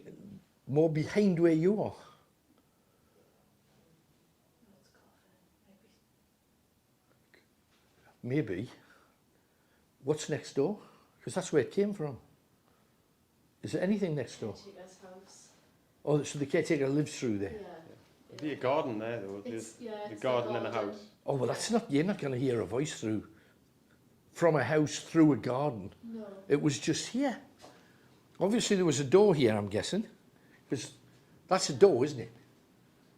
more behind where you are. Maybe. What's next door? Because that's where it came from. Is there anything next door? Caretaker's house. Oh, so the caretaker lives through there? Yeah. There'd be a garden there though. It's, yeah, The it's garden and a house. Oh, well, that's not, you're not going to hear a voice through, from a house through a garden. No. It was just here. Obviously, there was a door here, I'm guessing. Because that's a door, isn't it?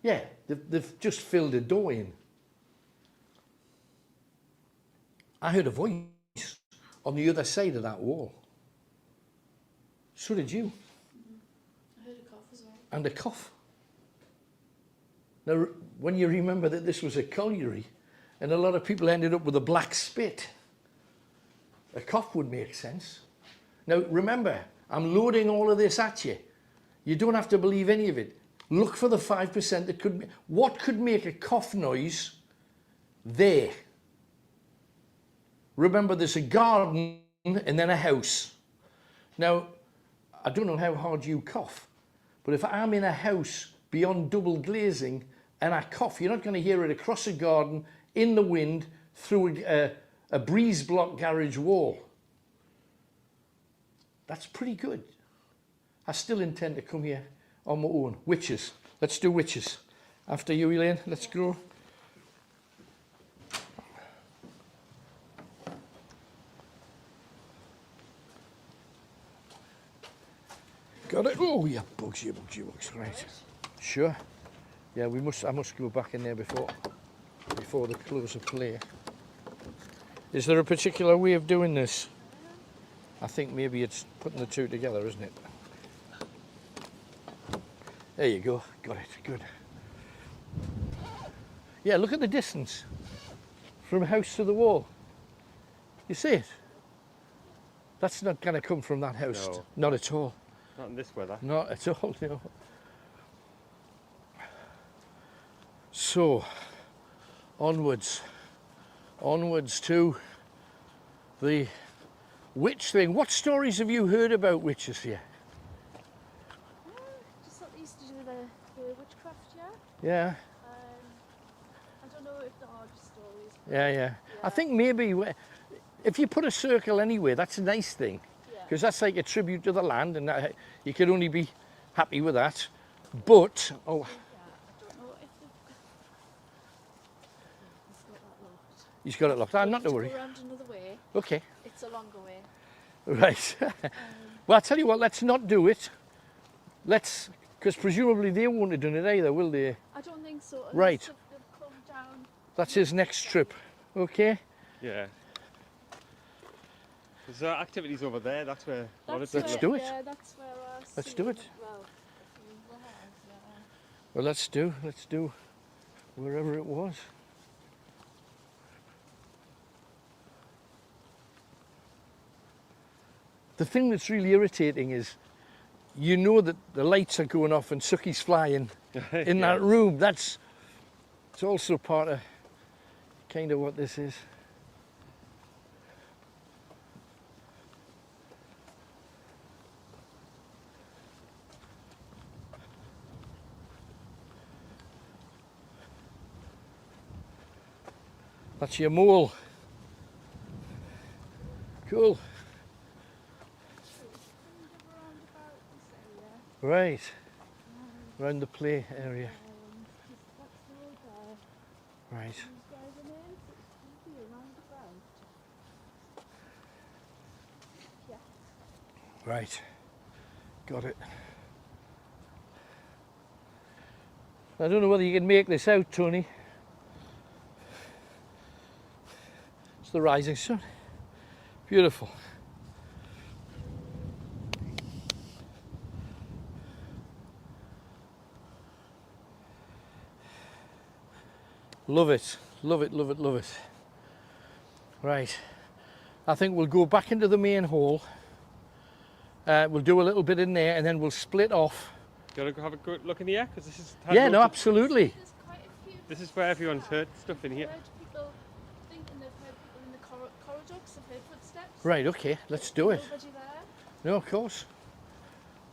Yeah, they've just filled a door in. I heard a voice on the other side of that wall. So did you. I heard a cough as well. And a cough. Now, when you remember that this was a colliery, and a lot of people ended up with a black spit, a cough would make sense. Now, remember, I'm loading all of this at you. You don't have to believe any of it. Look for the 5% that could... What could make a cough noise there? Remember, there's a garden and then a house. Now, I don't know how hard you cough, but if I'm in a house beyond double glazing and I cough, you're not going to hear it across a garden, in the wind, through a breeze block garage wall. That's pretty good. I still intend to come here on my own. Witches. Let's do witches. After you, Elaine. Let's go. Got it. Oh, you bugs, you bugs, you bugs. Right. Sure. Yeah, I must go back in there before the close of play. Is there a particular way of doing this? I think maybe it's putting the two together, isn't it? There you go. Got it. Good. Yeah, look at the distance from house to the wall. You see it? That's not going to come from that house. No. Not at all. Not in this weather. Not at all, no. So, onwards to the witch thing. What stories have you heard about witches here? Just thought they used to do the witchcraft, yeah? Yeah, I don't know if there are just stories. yeah. I think maybe if you put a circle anywhere, that's a nice thing. Yeah. Because that's like a tribute to the land, and you could only be happy with that. But, oh, Yeah, I don't know if it's got that locked. he's got it locked. Ah, not to Go worry. around another way. Okay. It's a longer way. Right. Well, I tell you what, let's not do it. Let's, because presumably they won't have done it either, will they? I don't think so. Unless Right. they've come down. That's his next trip. Okay. Yeah. There's activities over there. That's where a lot of That's people. Let's do where, it. Yeah, that's where I Let's see do it. Well, we have, yeah. Well, let's do wherever it was. The thing that's really irritating is, you know that the lights are going off and Suki's flying in Yeah. that room. It's also part of kind of what this is. That's your mole. Cool. Right. Around the play area. Right. Right. Got it. I don't know whether you can make this out, Tony. It's the rising sun. Beautiful. Love it, love it, love it, love it. Right, I think we'll go back into the main hall. We'll do a little bit in there and then we'll split off. Do you want to go have a good look in here? Because this is. Yeah, no, absolutely. There's quite a few. This is where everyone's heard stuff in I've here. heard people thinking they've heard people in the corridor because they've heard footsteps. Right, okay, let's do it. Nobody there. No, of course.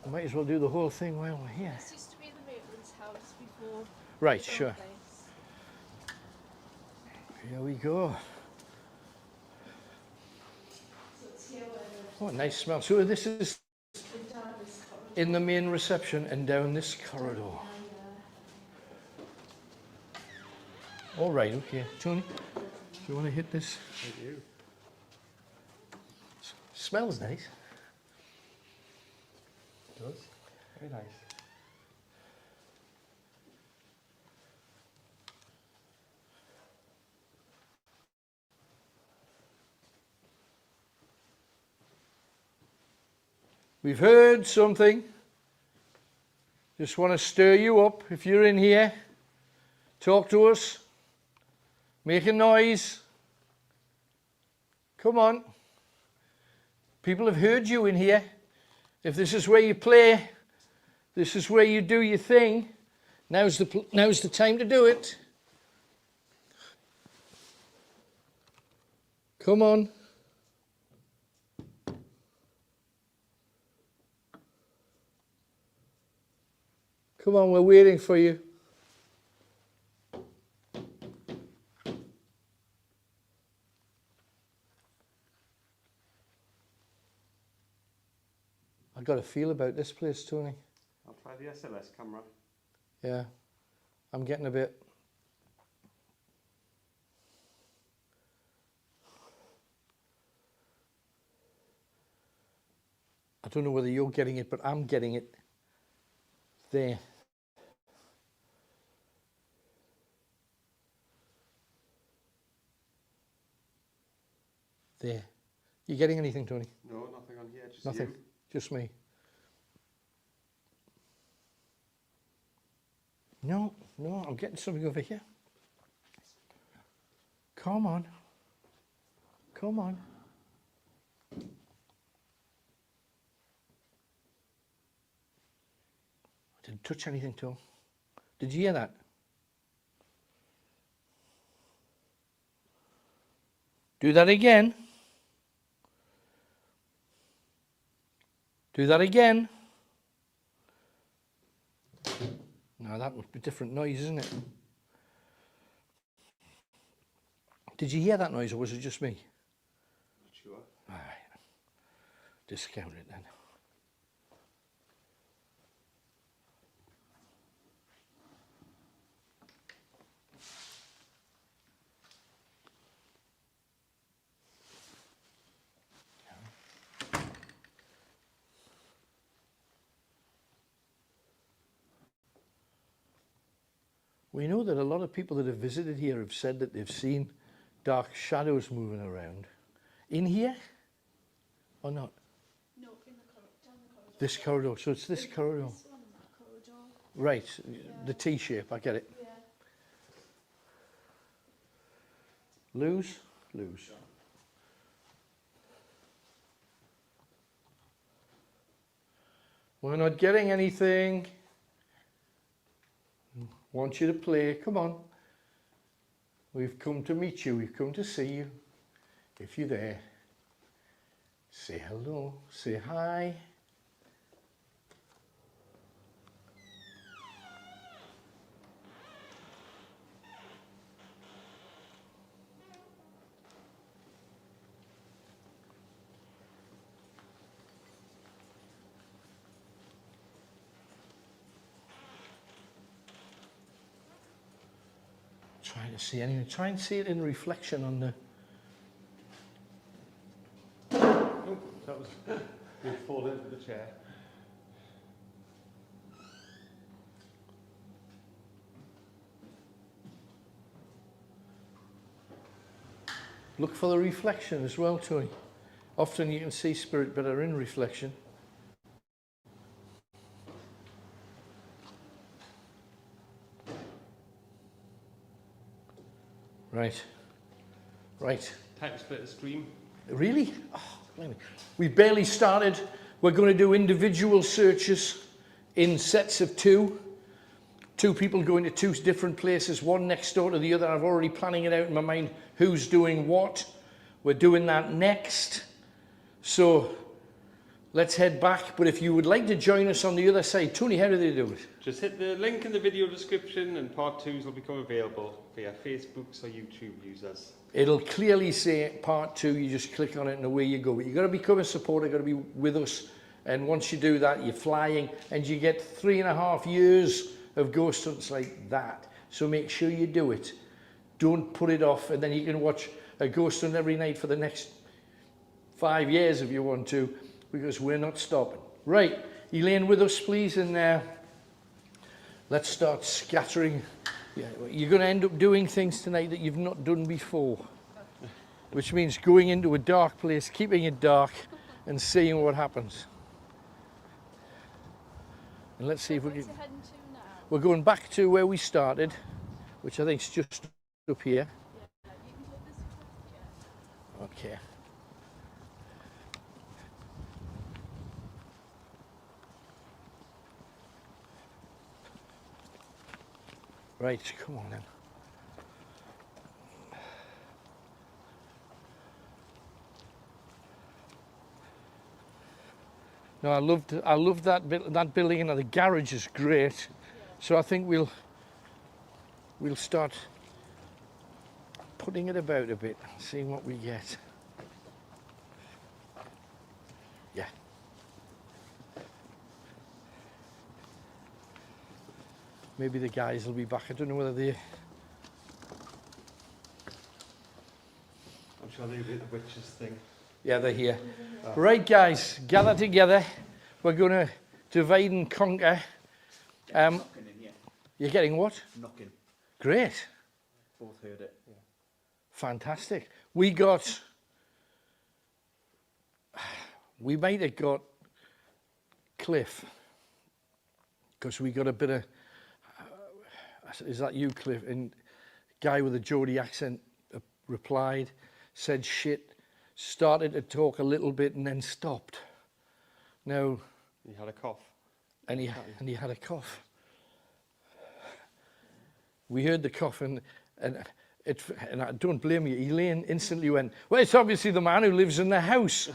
We might as well do the whole thing while we're here. This used to be the maintenance house before. Right, the old sure. place. Here we go. Oh, nice smell. So this is in the main reception and down this corridor. All right, okay. Tony, do you want to hit this? I do. Smells nice. It does. Very nice. We've heard something. Just want to stir you up. If you're in here, talk to us. Make a noise. Come on. People have heard you in here. If this is where you play, this is where you do your thing, now's the time to do it. Come on. Come on, we're waiting for you. I've got a feel about this place, Tony. I'll try the SLS camera. Yeah, I'm getting a bit. I don't know whether you're getting it, but I'm getting it there. There. You getting anything, Tony? No, nothing on here. Just Nothing. you. Just me. No, no, I'm getting something over here. Come on. Come on. I didn't touch anything, Tom. Did you hear that? Do that again. Do that again. No, that would be a different noise, isn't it? Did you hear that noise, or was it just me? Not sure. All right. Discount it then. We know that a lot of people that have visited here have said that they've seen dark shadows moving around. In here? Or not? No, in the down the corridor. This corridor. So it's this corridor. This one and that corridor. Right. The T shape. I get it. Yeah. Lose? Lose. We're not getting anything. Want you to play. Come on. We've come to meet you. We've come to see you. If you're there, say hello. Say hi. Trying to see anything. Try and see it in reflection on the. Oh, that was you fall into the chair. Look for the reflection as well, Tony. Often you can see spirit better in reflection. Right. Right. Time to split the stream. Really? Oh, blimey. We've barely started. We're going to do individual searches in sets of two. Two people going to two different places, one next door to the other. I've already planning it out in my mind who's doing what. We're doing that next. So let's head back. But if you would like to join us on the other side, Tony, how do they do it? Just hit the link in the video description and part 2s will become available for your Facebooks or YouTube users. It'll clearly say part 2. You just click on it and away you go. But you've got to become a supporter, you've got to be with us. And once you do that, you're flying and you get 3.5 years of ghost hunts like that. So make sure you do it. Don't put it off, and then you can watch a ghost hunt every night for the next 5 years if you want to, because we're not stopping. Right, Elaine with us please, and let's start scattering. Yeah, you're going to end up doing things tonight that you've not done before, which means going into a dark place, keeping it dark and seeing what happens. And let's see if we can. We're going back to where we started, which I think is just up here. Yeah, you can go this way. Okay. Right, come on then. No, I loved that building, and the garage is great. Yeah. So I think we'll start putting it about a bit, seeing what we get. Yeah. Maybe the guys will be back. I don't know whether they. I'm sure they'll do the witches thing. Yeah, they're here. Oh. Right, guys, gather together. We're going to divide and conquer. Knocking in here. You're getting what? Knocking. Great. Both heard it. Yeah. Fantastic. We might have got Cliff, because we got a bit of, is that you, Cliff? And guy with a Geordie accent replied, said shit, started to talk a little bit and then stopped. Now, he had a cough. And he had a cough. We heard the cough, and I don't blame you. Elaine instantly went, well, it's obviously the man who lives in the house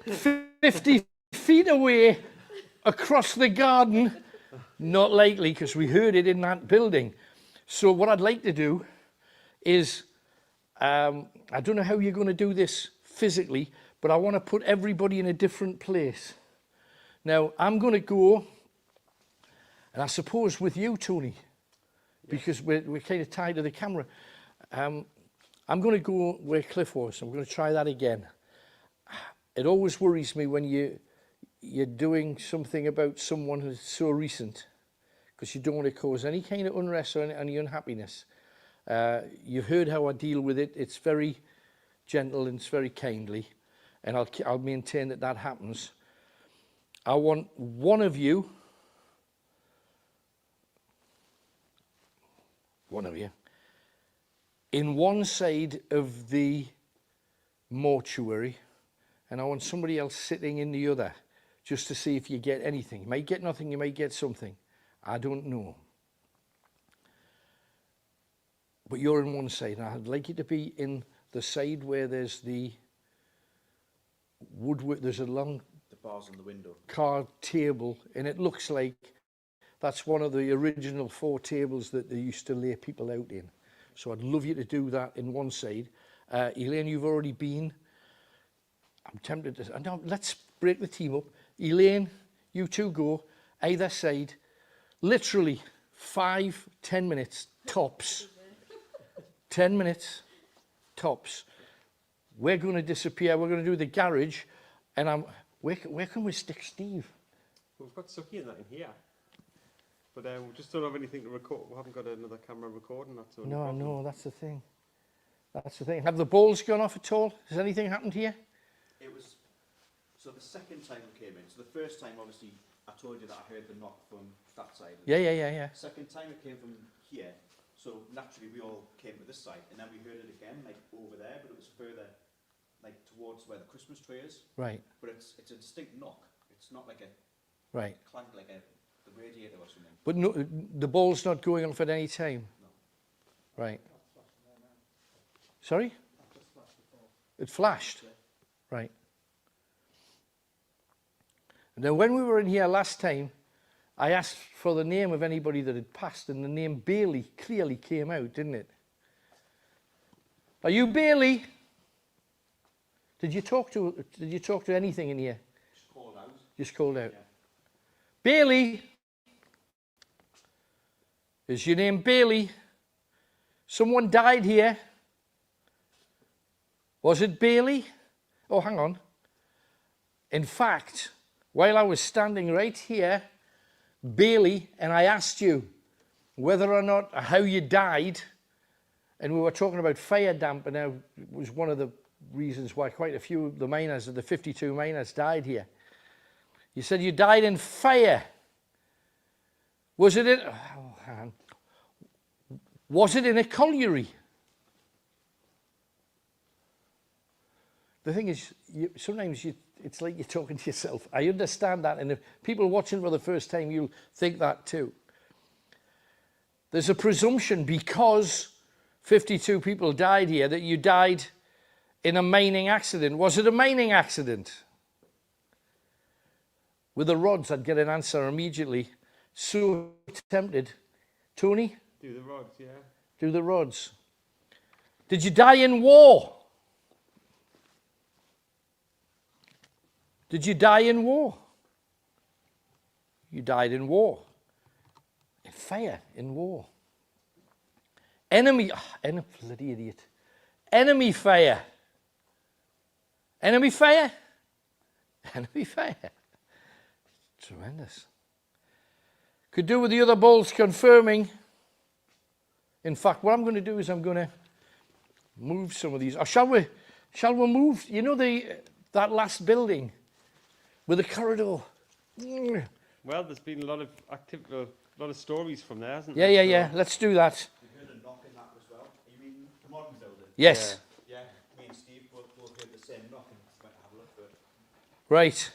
50 feet away across the garden. Not likely, because we heard it in that building. So what I'd like to do is, I don't know how you're going to do this physically, but I want to put everybody in a different place. Now, I'm going to go, and I suppose with you, Tony, because we're kind of tied to the camera. I'm going to go where Cliff was. I'm going to try that again. It always worries me when you're doing something about someone who's so recent, because you don't want to cause any kind of unrest or any unhappiness. You've heard how I deal with it. It's very gentle and it's very kindly, and I'll maintain that that happens. I want one of you, in one side of the mortuary, and I want somebody else sitting in the other, just to see if you get anything. You might get nothing, you might get something. I don't know. But you're in one side, and I'd like you to be in the side where there's the woodwork, there's a long The bars on the window. card table, and it looks like that's one of the original 4 tables that they used to lay people out in. So I'd love you to do that in one side. Elaine, you've already been. I'm tempted to... No, let's break the team up. Elaine, you two go either side. Literally 5-10 minutes tops. 10 minutes tops. We're going to disappear. We're going to do the garage, and where can we stick Steve? We've got Suki and that in here. But we just don't have anything to record. We haven't got another camera recording. That's the only problem. No, that's the thing. That's the thing. Have the balls gone off at all? Has anything happened here? It was, so the second time we came in, so the first time obviously I told you that I heard the knock from that side. Yeah. Second time it came from here, so naturally we all came to this side, and then we heard it again, like over there, but it was further, like towards where the Christmas tree is. Right. But it's a distinct knock. It's not like a Right. clank like the radiator or something. But no, the ball's not going off at any time? No. Right. Sorry? It flashed? Right. Now, when we were in here last time, I asked for the name of anybody that had passed, and the name Bailey clearly came out, didn't it? Are you Bailey? Did you talk to anything in here? Just called out. Just called out. Yeah. Bailey? Is your name Bailey? Someone died here. Was it Bailey? Oh, hang on. In fact, while I was standing right here, Bailey, and I asked you whether or not, how you died, and we were talking about fire damp, and that was one of the reasons why quite a few of the miners, the 52 miners, died here. You said you died in fire. Was it in... Oh, hang on. Was it in a colliery? The thing is, sometimes it's like you're talking to yourself. I understand that, and if people watching for the first time, you'll think that too. There's a presumption, because 52 people died here, that you died in a mining accident. Was it a mining accident? With the rods, I'd get an answer immediately. So tempted. Tony? Do the rods, yeah. Do the rods. Did you die in war? Did you die in war? You died in war. In fire, in war. Enemy, bloody idiot. Enemy fire. Enemy fire? Enemy fire. Tremendous. Could do with the other balls confirming. In fact, what I'm going to do is I'm going to move some of these. Or shall we move, you know, that last building with the corridor? Well, there's been a lot of a lot of stories from there, hasn't there? Yeah. Let's do that. We heard a knock in that as well. You mean the modern building? Yes. Yeah, me and Steve both heard the same knock and went to have a look for it. Right.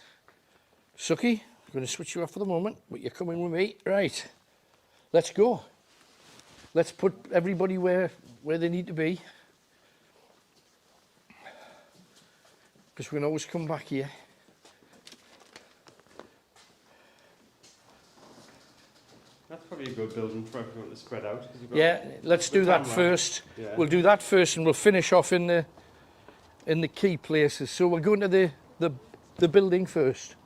Suki, I'm going to switch you off for the moment, but you're coming with me. Right. Let's go. Let's put everybody where they need to be. Because we can always come back here. That's probably a good building for everyone to spread out. 'Cause you've got Yeah, let's do that camera. first. Yeah. We'll do that first, and we'll finish off in the key places. So we're going to the building first.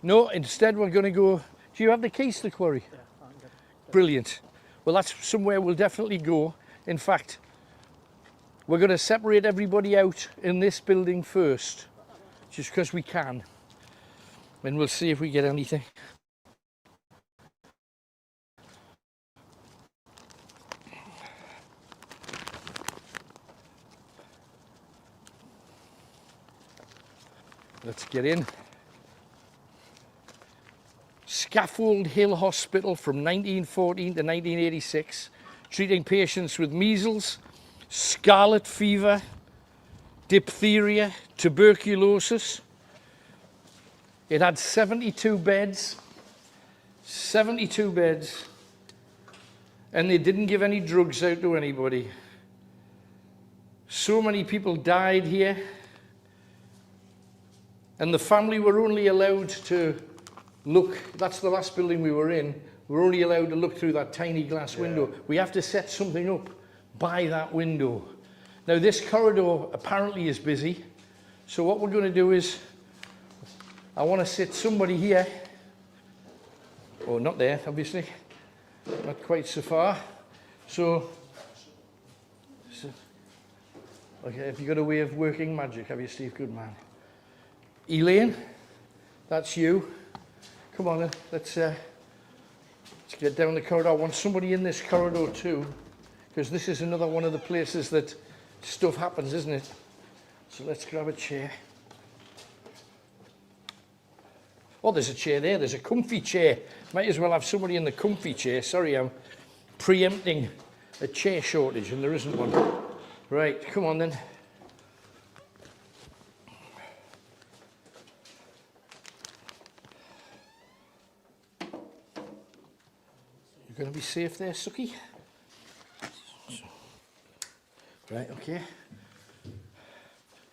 No, instead we're going to go... Do you have the keys to the quarry? Yeah, I can get it. Brilliant. Well, that's somewhere we'll definitely go. In fact, we're going to separate everybody out in this building first, just because we can. and we'll see if we get anything. Let's get in. Scaffold Hill Hospital from 1914 to 1986, treating patients with measles, scarlet fever, diphtheria, tuberculosis. It had 72 beds, 72 beds, and they didn't give any drugs out to anybody. So many people died here, and the family were only allowed to look. That's the last building we were in. We're only allowed to look through that tiny glass window. We have to set something up by that window. Now this corridor apparently is busy, so what we're going to do is, I want to sit somebody here. Oh, not there, obviously. Not quite so far. So okay, have you got a way of working magic, have you, Steve? Good man. Elaine, that's you. Come on then, let's get down the corridor. I want somebody in this corridor too, because this is another one of the places that stuff happens, isn't it? So let's grab a chair. Oh, there's a chair there. There's a comfy chair. Might as well have somebody in the comfy chair. Sorry, I'm preempting a chair shortage and there isn't one. Right, come on then. You're going to be safe there, Suki? Right, okay.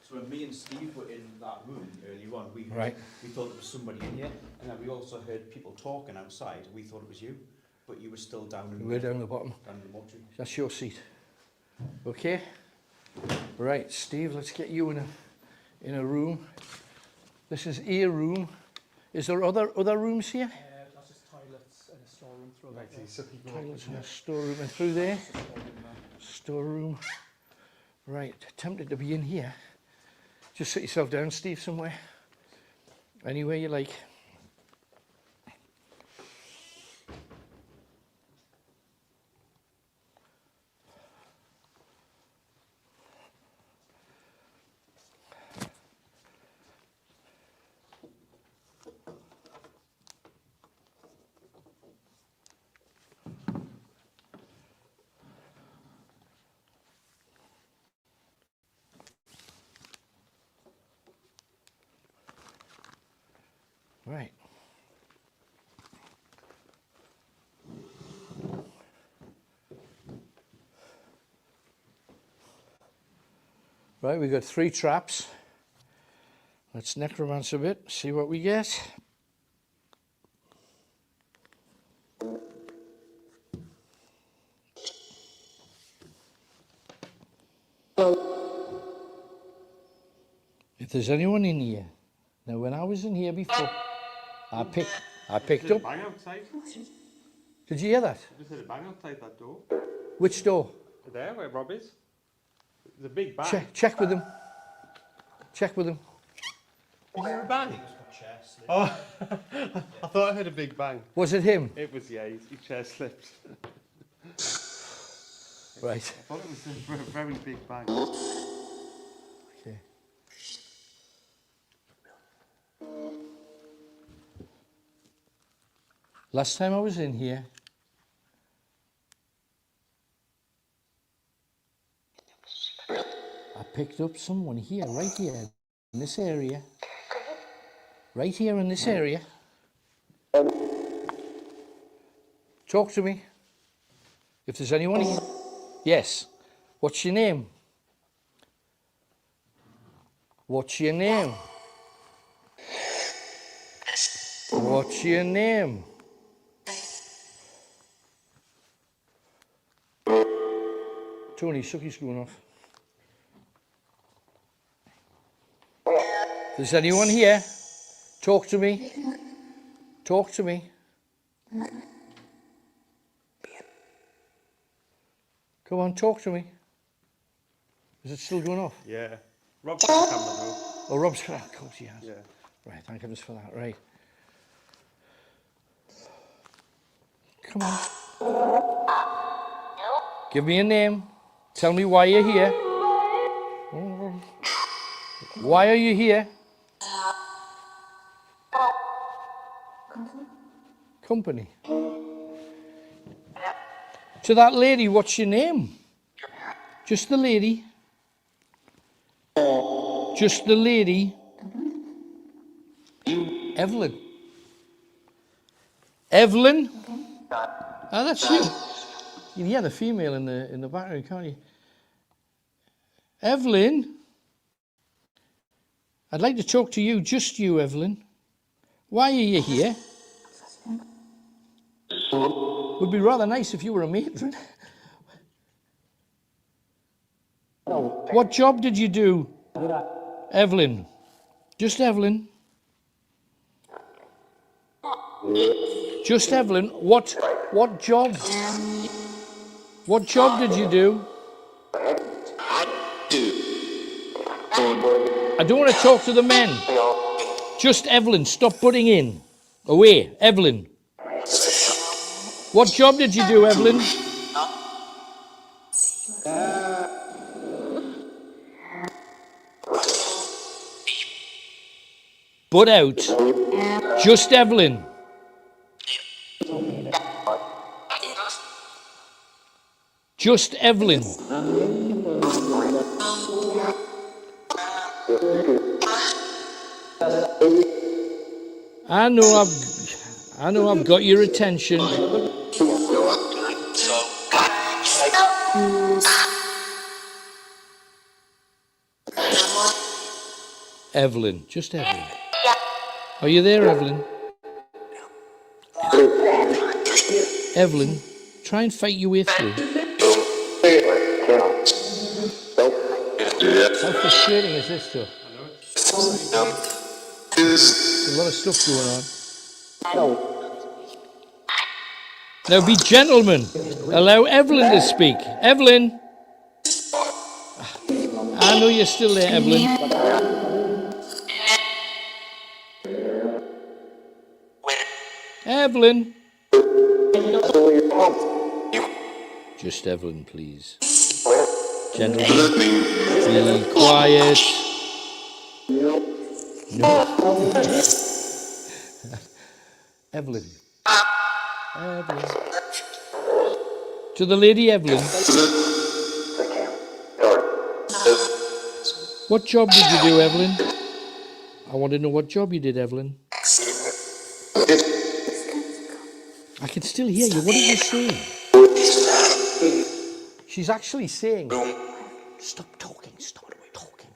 So when me and Steve were in that room earlier on, we thought there was somebody in here, and then we also heard people talking outside. We thought it was you, but you were still down in We're down the bottom. down in the mortuary. That's your seat. Okay? Right, Steve, let's get you in a room. This is a room. Is there other rooms here? That's just toilets and a storeroom through Right, there. so you go Toilets and a storeroom and through there. Storeroom. Right, tempted to be in here. Just sit yourself down, Steve, somewhere. Anywhere you like. Right. Right, we've got 3 traps. Let's necromance a bit, see what we get. If there's anyone in here. Now when I was in here before, I picked up. Bang outside. Did you hear that? I just heard a bang outside that door. Which door? There, where Rob is. There's a big bang. Check with them. Check with them. Did you hear a bang? Oh, I thought I heard a big bang. Was it him? It was, yeah, his chair slipped. Right. I thought it was a very big bang. Okay. Last time I was in here, I picked up someone here, right here, in this area. Right here in this area. Talk to me. If there's anyone here. Yes. What's your name? What's your name? What's your name? Tony, Suki's going off. If there's anyone here, talk to me. Talk to me. Come on, talk to me. Is it still going off? Yeah. Rob's got the camera though. Oh, Rob's got, of course he has. Yeah. Right, thank goodness for that. Right. Come on. Give me a name. Tell me why you're here. Why are you here? Company. To that lady, what's your name? Just the lady. Just the lady. Evelyn. Evelyn? Ah, that's you. You can hear the female in the background, can't you? Evelyn? I'd like to talk to you, just you, Evelyn. Why are you here? Would be rather nice if you were a matron. What job did you do, Evelyn? Just Evelyn. Just Evelyn. What job? What job did you do? I don't want to talk to the men. Just Evelyn, stop butting in. Away, Evelyn. What job did you do, Evelyn? Butt out. Just Evelyn. Just Evelyn. I know I've got your attention. Evelyn, just Evelyn. Are you there, Evelyn? Evelyn, try and fight your way through. How frustrating is this, though? There's a lot of stuff going on. Now be gentlemen. Allow Evelyn to speak. Evelyn! I know you're still there, Evelyn. Evelyn! Just Evelyn, please. Gentlemen, be quiet. No. Evelyn. Evelyn. To the lady Evelyn. What job did you do, Evelyn? I want to know what job you did, Evelyn. I can still hear you. What did you say? She's actually saying, stop talking, stop talking.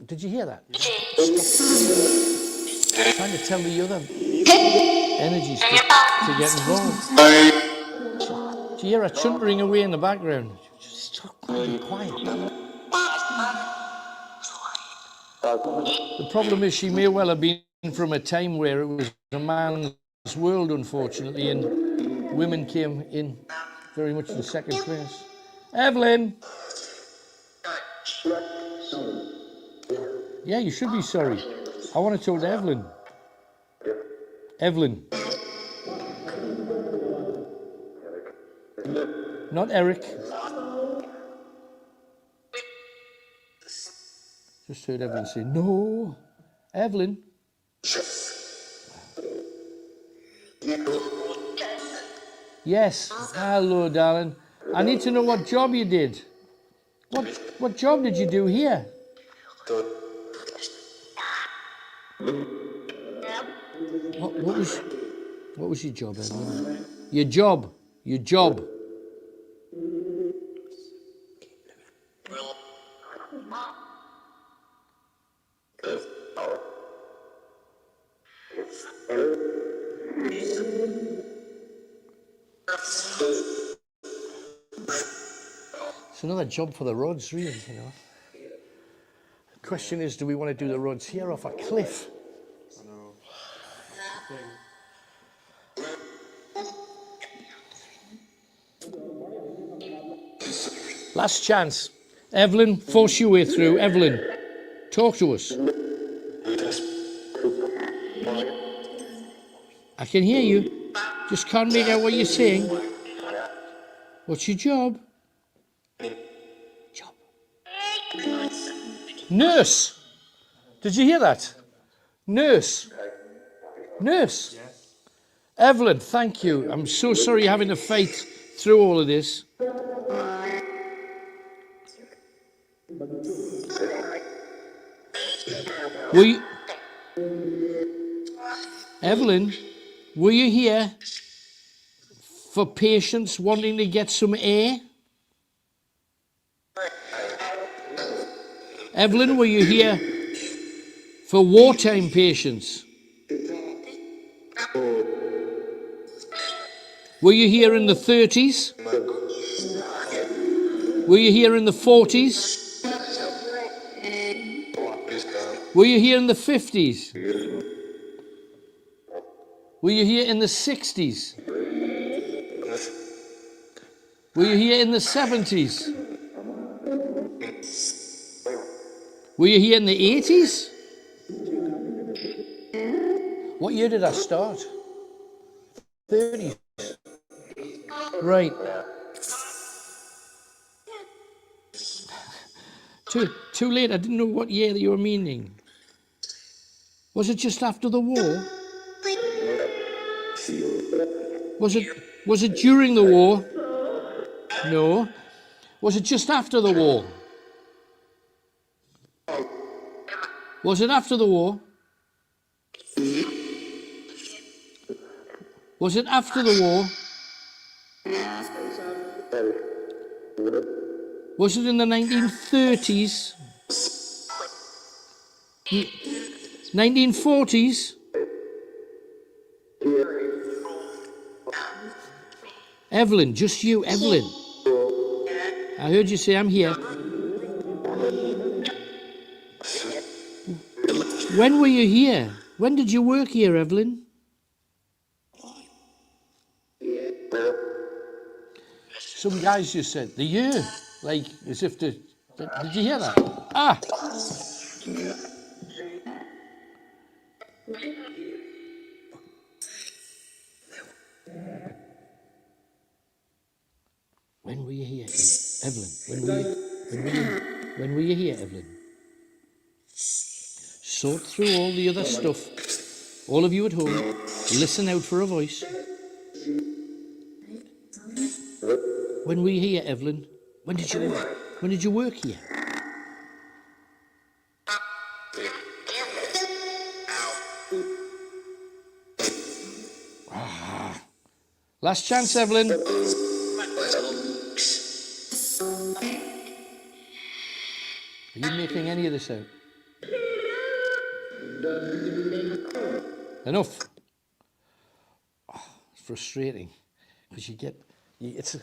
Did you hear that? I'm trying to tell the other energies to get involved. Do you hear her chuntering away in the background? Just be quiet. The problem is she may well have been from a time where it was a man's world, unfortunately, and women came in very much in second place. Evelyn! Yeah, you should be sorry. I want to talk to Evelyn. Evelyn. Not Eric. Just heard Evelyn say, no. Evelyn. Yes. Hello, darling. I need to know what job you did. What job did you do here? What was your job, Evelyn? Your job. It's another job for the roads, really, you know. The question is, do we want to do the roads here off a cliff? I know. Last chance. Evelyn, force your way through. Evelyn, talk to us. I can hear you. Just can't make out what you're saying. What's your job? Job. Nurse. Did you hear that? Nurse. Nurse. Yes. Evelyn, thank you. I'm so sorry you're having to fight through all of this. Were you, Evelyn, were you here for patients wanting to get some air? Evelyn, were you here for wartime patients? Were you here in the 30s? Were you here in the 40s? Were you here in the 50s? Were you here in the 60s? Were you here in the 70s? Were you here in the 80s? What year did I start? 30s. Right. Too late. I didn't know what year you were meaning. Was it just after the war? Was it during the war? No. Was it just after the war? Was it after the war? Was it after the war? Was it in the 1930s? 1940s? Evelyn, just you, Evelyn. I heard you say I'm here. When were you here? When did you work here, Evelyn? Some guys just said the year, like as if the. Did you hear that? Ah. When were you here, Evelyn? When were you here, Evelyn? Sort through all the other stuff. All of you at home, listen out for a voice. When were you here, Evelyn? When did you work? When did you work here? Ah. Last chance, Evelyn. Are you making any of this out? Enough. Oh, it's frustrating because it's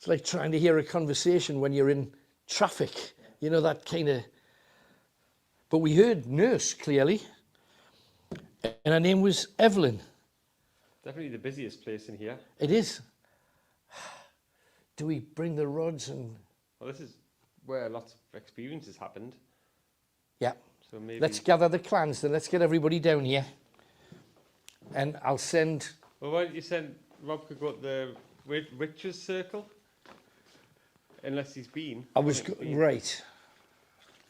like trying to hear a conversation when you're in traffic. You know, that kind of. But we heard nurse clearly, and her name was Evelyn. Definitely the busiest place in here. It is. Do we bring the rods and? Well, this is where lots of experiences happened. Yeah. So maybe. Let's gather the clans then. Let's get everybody down here. And I'll send. Well, why don't you send Rob could go to the Witches Circle? Unless he's been. Right.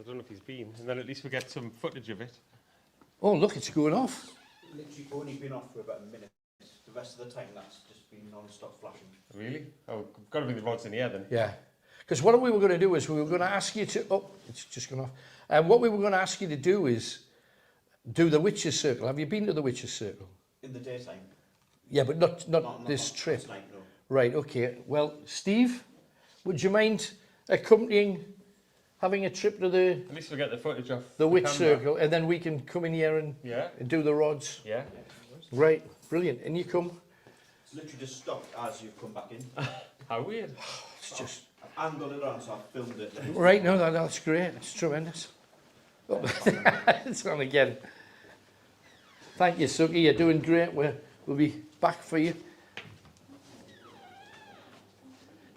I don't know if he's been. And then at least we get some footage of it. Oh, look, it's going off. Literally only been off for about a minute. The rest of the time that's just been non-stop flashing. Really? Oh, got to be the rods in here then. Yeah. Because what we were going to do is we were going to ask you to. Oh, it's just gone off. And what we were going to ask you to do is do the Witches Circle. Have you been to the Witches Circle? In the daytime? Yeah, but not this trip. This night, no. Right, okay. Well, Steve, would you mind accompanying, having a trip to the At least we get the footage of Witch camera. Circle, and then we can come in here and do the rods? Yeah. Right, brilliant. And you come? It's literally just stopped as you've come back in. How weird. It's just... I've angled it on, so I've filmed it. Right, no, that's great. It's tremendous. Oh, it's on again. Thank you, Suki. You're doing great. We'll be back for you.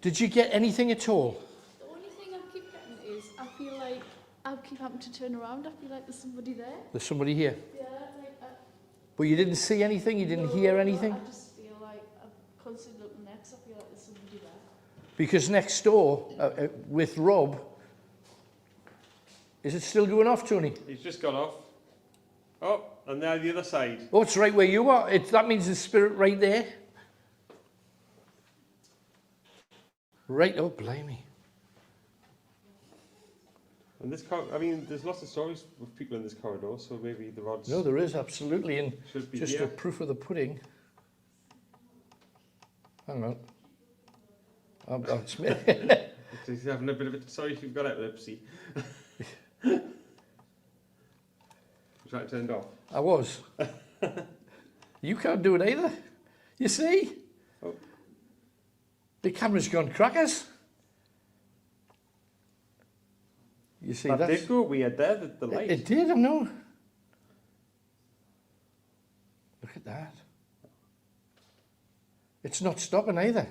Did you get anything at all? The only thing I keep getting is I feel like I keep having to turn around. I feel like there's somebody there. There's somebody here. Yeah, like But you didn't see anything? You didn't hear anything? I just feel like constantly looking next. I feel like there's somebody there. Because next door, with Rob, is it still going off, Tony? He's just gone off. Oh, and now the other side. Oh, it's right where you are. That means the spirit right there. Right, oh, blimey. And this, I mean, there's lots of stories with people in this corridor, so maybe the rods No, there is, absolutely. And should be just here. a proof of the pudding. Hang on. He's having a bit of a... Sorry if you've got epilepsy. Try to turn it off. I was. You can't do it either. You see? Oh. The camera's gone crackers. You see, That that's... did go weird there, the light. It did, I know. Look at that. It's not stopping either.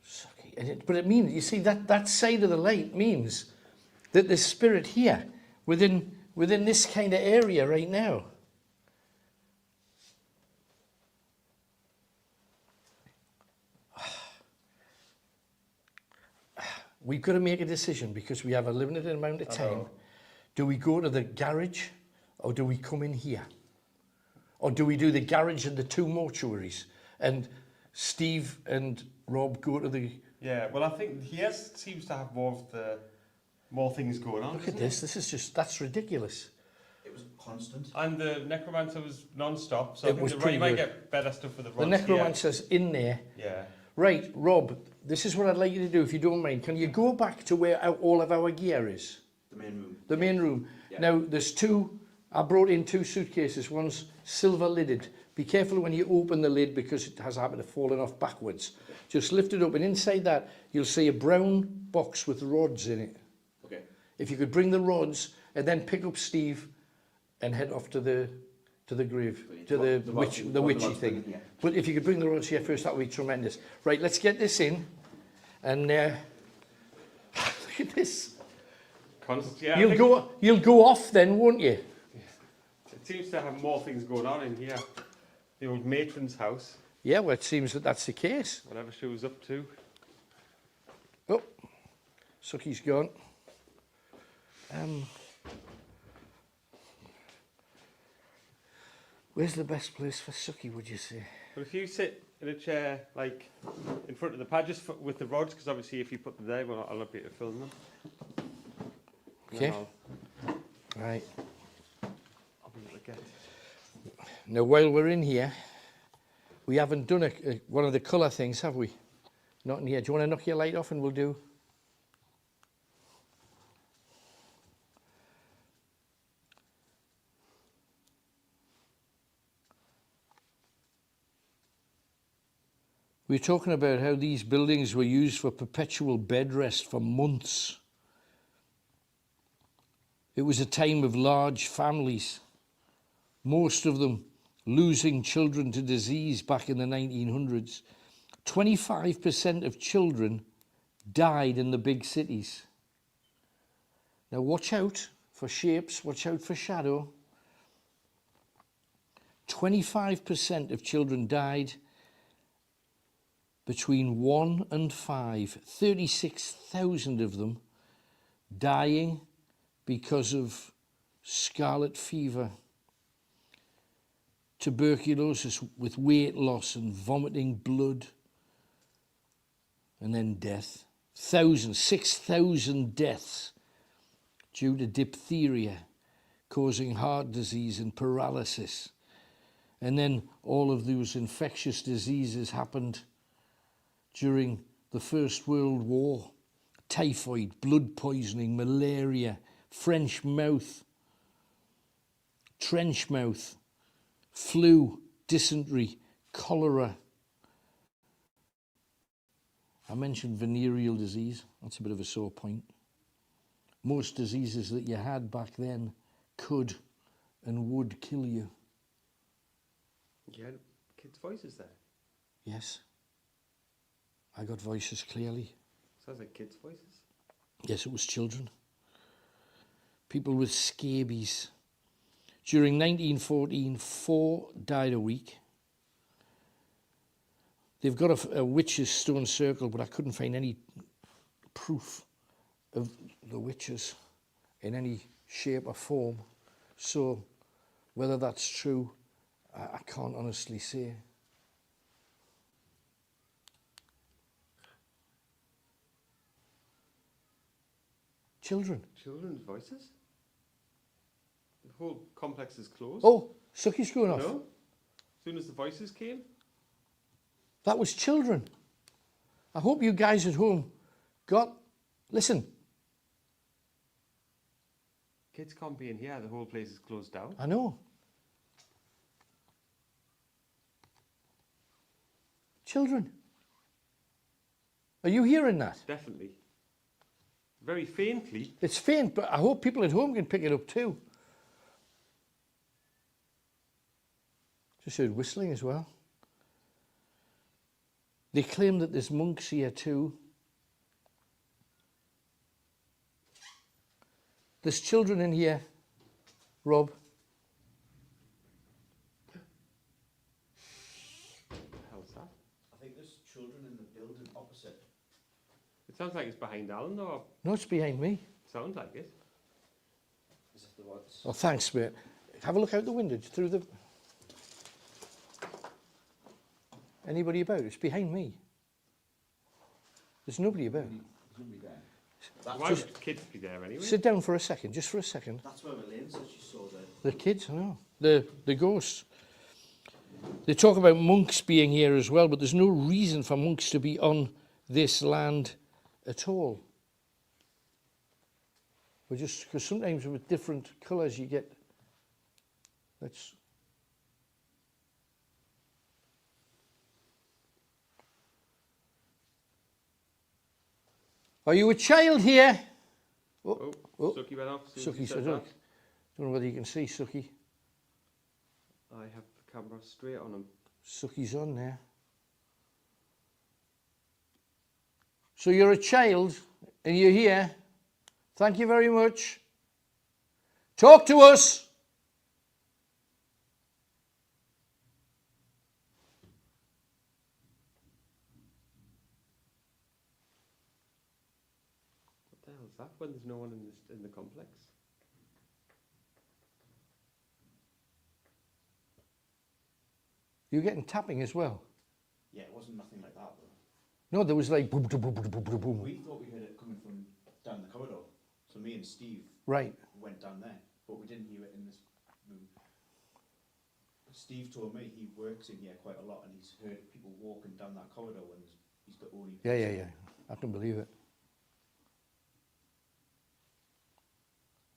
Sucky. But it means, you see, that side of the light means that there's spirit here, within this kind of area right now. We've got to make a decision because we have a limited amount of time. Do we go to the garage or do we come in here? Or do we do the garage and the two mortuaries? And Steve and Rob go to the... Yeah, well, I think he seems to have more things going on. Look at this. This is just... That's ridiculous. It was constant. And the necromancer was non-stop, so It I think was you pretty might good. get better stuff for the rods The necromancer's in there. Yeah. Right, Rob, this is what I'd like you to do, if you don't mind. Can you go back to where all of our gear is? The main room. The main room. Yeah. Now, there's two... I brought in two suitcases. One's silver lidded. Be careful when you open the lid because it has a habit of falling off backwards. Just lift it up, and inside that, you'll see a brown box with rods in it. Okay. If you could bring the rods, and then pick up Steve and head off to the grave, to the witchy thing. Yeah. But if you could bring the rods here first, that would be tremendous. Right, let's get this in. And look at this. Yeah, You'll go off then, won't you? It seems to have more things going on in here. The old matron's house, Yeah, well, it seems that that's the case. whatever she was up to. Oh, Sucky's gone. Where's the best place for Sucky, would you say? But if you sit in a chair, like, in front of the pad, just with the rods, because obviously if you put them there, I'll not be able to film them. And then Okay. Right. I'll be able to get... Now, while we're in here, we haven't done one of the colour things, have we? Not in here. Do you want to knock your light off and we'll do... We're talking about how these buildings were used for perpetual bed rest for months. It was a time of large families, most of them losing children to disease back in the 1900s. 25% of children died in the big cities. Now watch out for shapes, watch out for shadow. 25% of children died between 1 and 5, 36,000 of them dying because of scarlet fever, tuberculosis with weight loss and vomiting blood, and then death. 6,000 deaths due to diphtheria, causing heart disease and paralysis. And then all of those infectious diseases happened during the First World War. Typhoid, blood poisoning, malaria, French mouth, trench mouth, flu, dysentery, cholera. I mentioned venereal disease. That's a bit of a sore point. Most diseases that you had back then could and would kill you. You had kids' voices there. Yes. I got voices clearly. Sounds like kids' voices. Yes, it was children. People with scabies, During 1914, 4 died a week. They've got a witch's stone circle, but I couldn't find any proof of the witches in any shape or form. So whether that's true, I can't honestly say. Children. Children's voices? The whole complex is closed? Oh, Sucky's going off. No? As soon as the voices came? That was children. I hope you guys at home listen. Kids can't be in here, the whole place is closed down. I know. Children. Are you hearing that? Definitely. Very faintly. It's faint, but I hope people at home can pick it up too. Just heard whistling as well. They claim that there's monks here too. There's children in here, Rob. What the hell's that? I think there's children in the building opposite. It sounds like it's behind Alan, or No, it's behind me. sounds like it. Is that the ones? Oh, thanks, mate. Have a look out the window through the... Anybody about? It's behind me. There's nobody about. There's nobody there. Why would kids be there anyway? Sit down for a second, just for a second. That's where Elaine said she saw The kids, I know. The ghosts. They talk about monks being here as well, but there's no reason for monks to be on this land at all. But just because sometimes with different colours you get... Let's... Are you a child here? Oh, Oh. Suki went off. as soon as you Suki, I said don't that. know whether you can see Suki. I have the camera straight on him. Suki's on there. So you're a child and you're here. Thank you very much. Talk to us. What the hell is that when there's no one in the complex? You're getting tapping as well. Yeah, it wasn't nothing like that though. No, there was like boom, boom, boom, boom, boom, boom, boom. We thought we heard it coming from down the corridor. So me and Steve Right. went down there, but we didn't hear it in this room. Steve told me he works in here quite a lot and he's heard people walking down that corridor when he's the only person. Yeah. I can believe it.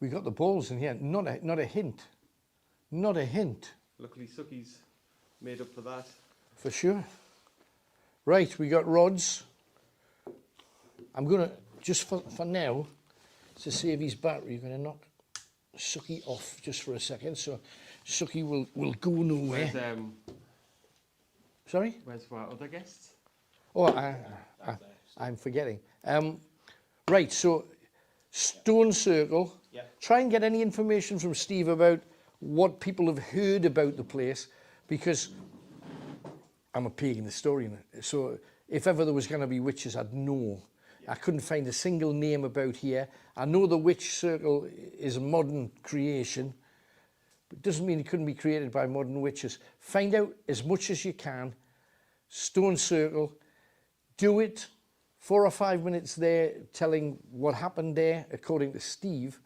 We got the balls in here. Not a hint. Not a hint. Luckily, Suki's made up for that. For sure. Right, we got rods. I'm going to, just for now, to save his battery, you're going to knock Suki off just for a second. So Suki will go nowhere. Where's, Sorry? where's our other guests? Oh, I'm forgetting. Right, so stone circle. Yeah. Try and get any information from Steve about what people have heard about the place, because I'm a pig in the story. So if ever there was going to be witches, I'd know. I couldn't find a single name about here. I know the witch circle is a modern creation, but it doesn't mean it couldn't be created by modern witches. Find out as much as you can. Stone circle. Do it. 4 or 5 minutes there telling what happened there according to Steve,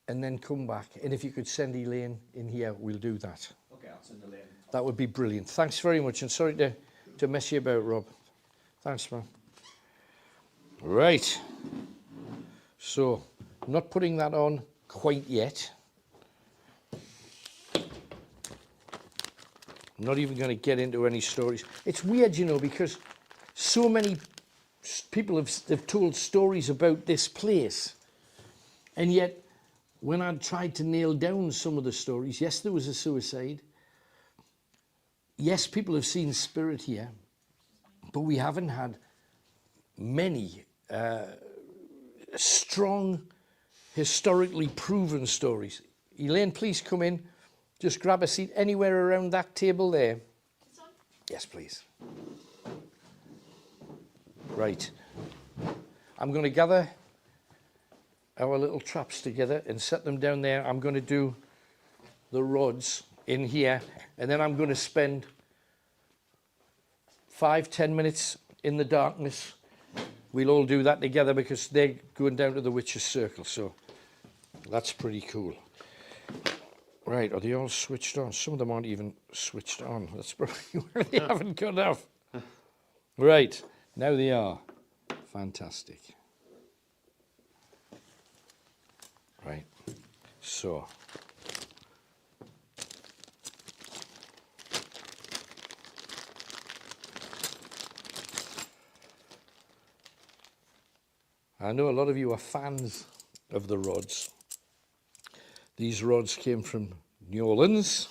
and then come back. And if you could send Elaine in here, we'll do that. Okay, I'll send Elaine. That would be brilliant. Thanks very much, and sorry to mess you about, Rob. Thanks, man. Right. So, not putting that on quite yet. I'm not even going to get into any stories. It's weird, you know, because so many people have told stories about this place. And yet, when I tried to nail down some of the stories, yes, there was a suicide. Yes, people have seen spirit here, but we haven't had many strong, historically proven stories. Elaine, please come in. just grab a seat anywhere around that table there. This one? Yes, please. Right. I'm going to gather our little traps together and set them down there. I'm going to do the rods in here, and then I'm going to spend 5-10 minutes in the darkness. We'll all do that together because they're going down to the witch's circle, so that's pretty cool. Right, are they all switched on? Some of them aren't even switched on. That's probably where they haven't got off. Right, now they are. Fantastic. Right, so. I know a lot of you are fans of the rods. These rods came from New Orleans.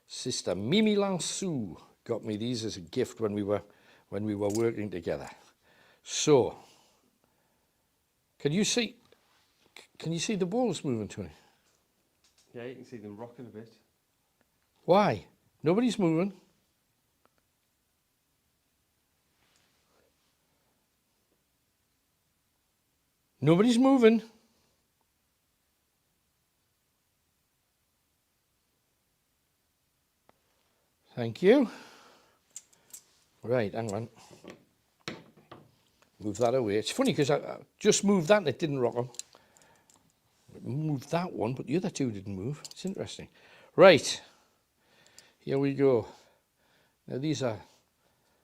Sister Mimi Lansou got me these as a gift when we were working together. So, can you see the balls moving, Tony? Yeah, you can see them rocking a bit. Why? Nobody's moving. Nobody's moving. Thank you. Right, hang on. Move that away. It's funny because I just moved that and it didn't rock them. Moved that one, but the other two didn't move. It's interesting. Right, here we go. Now these are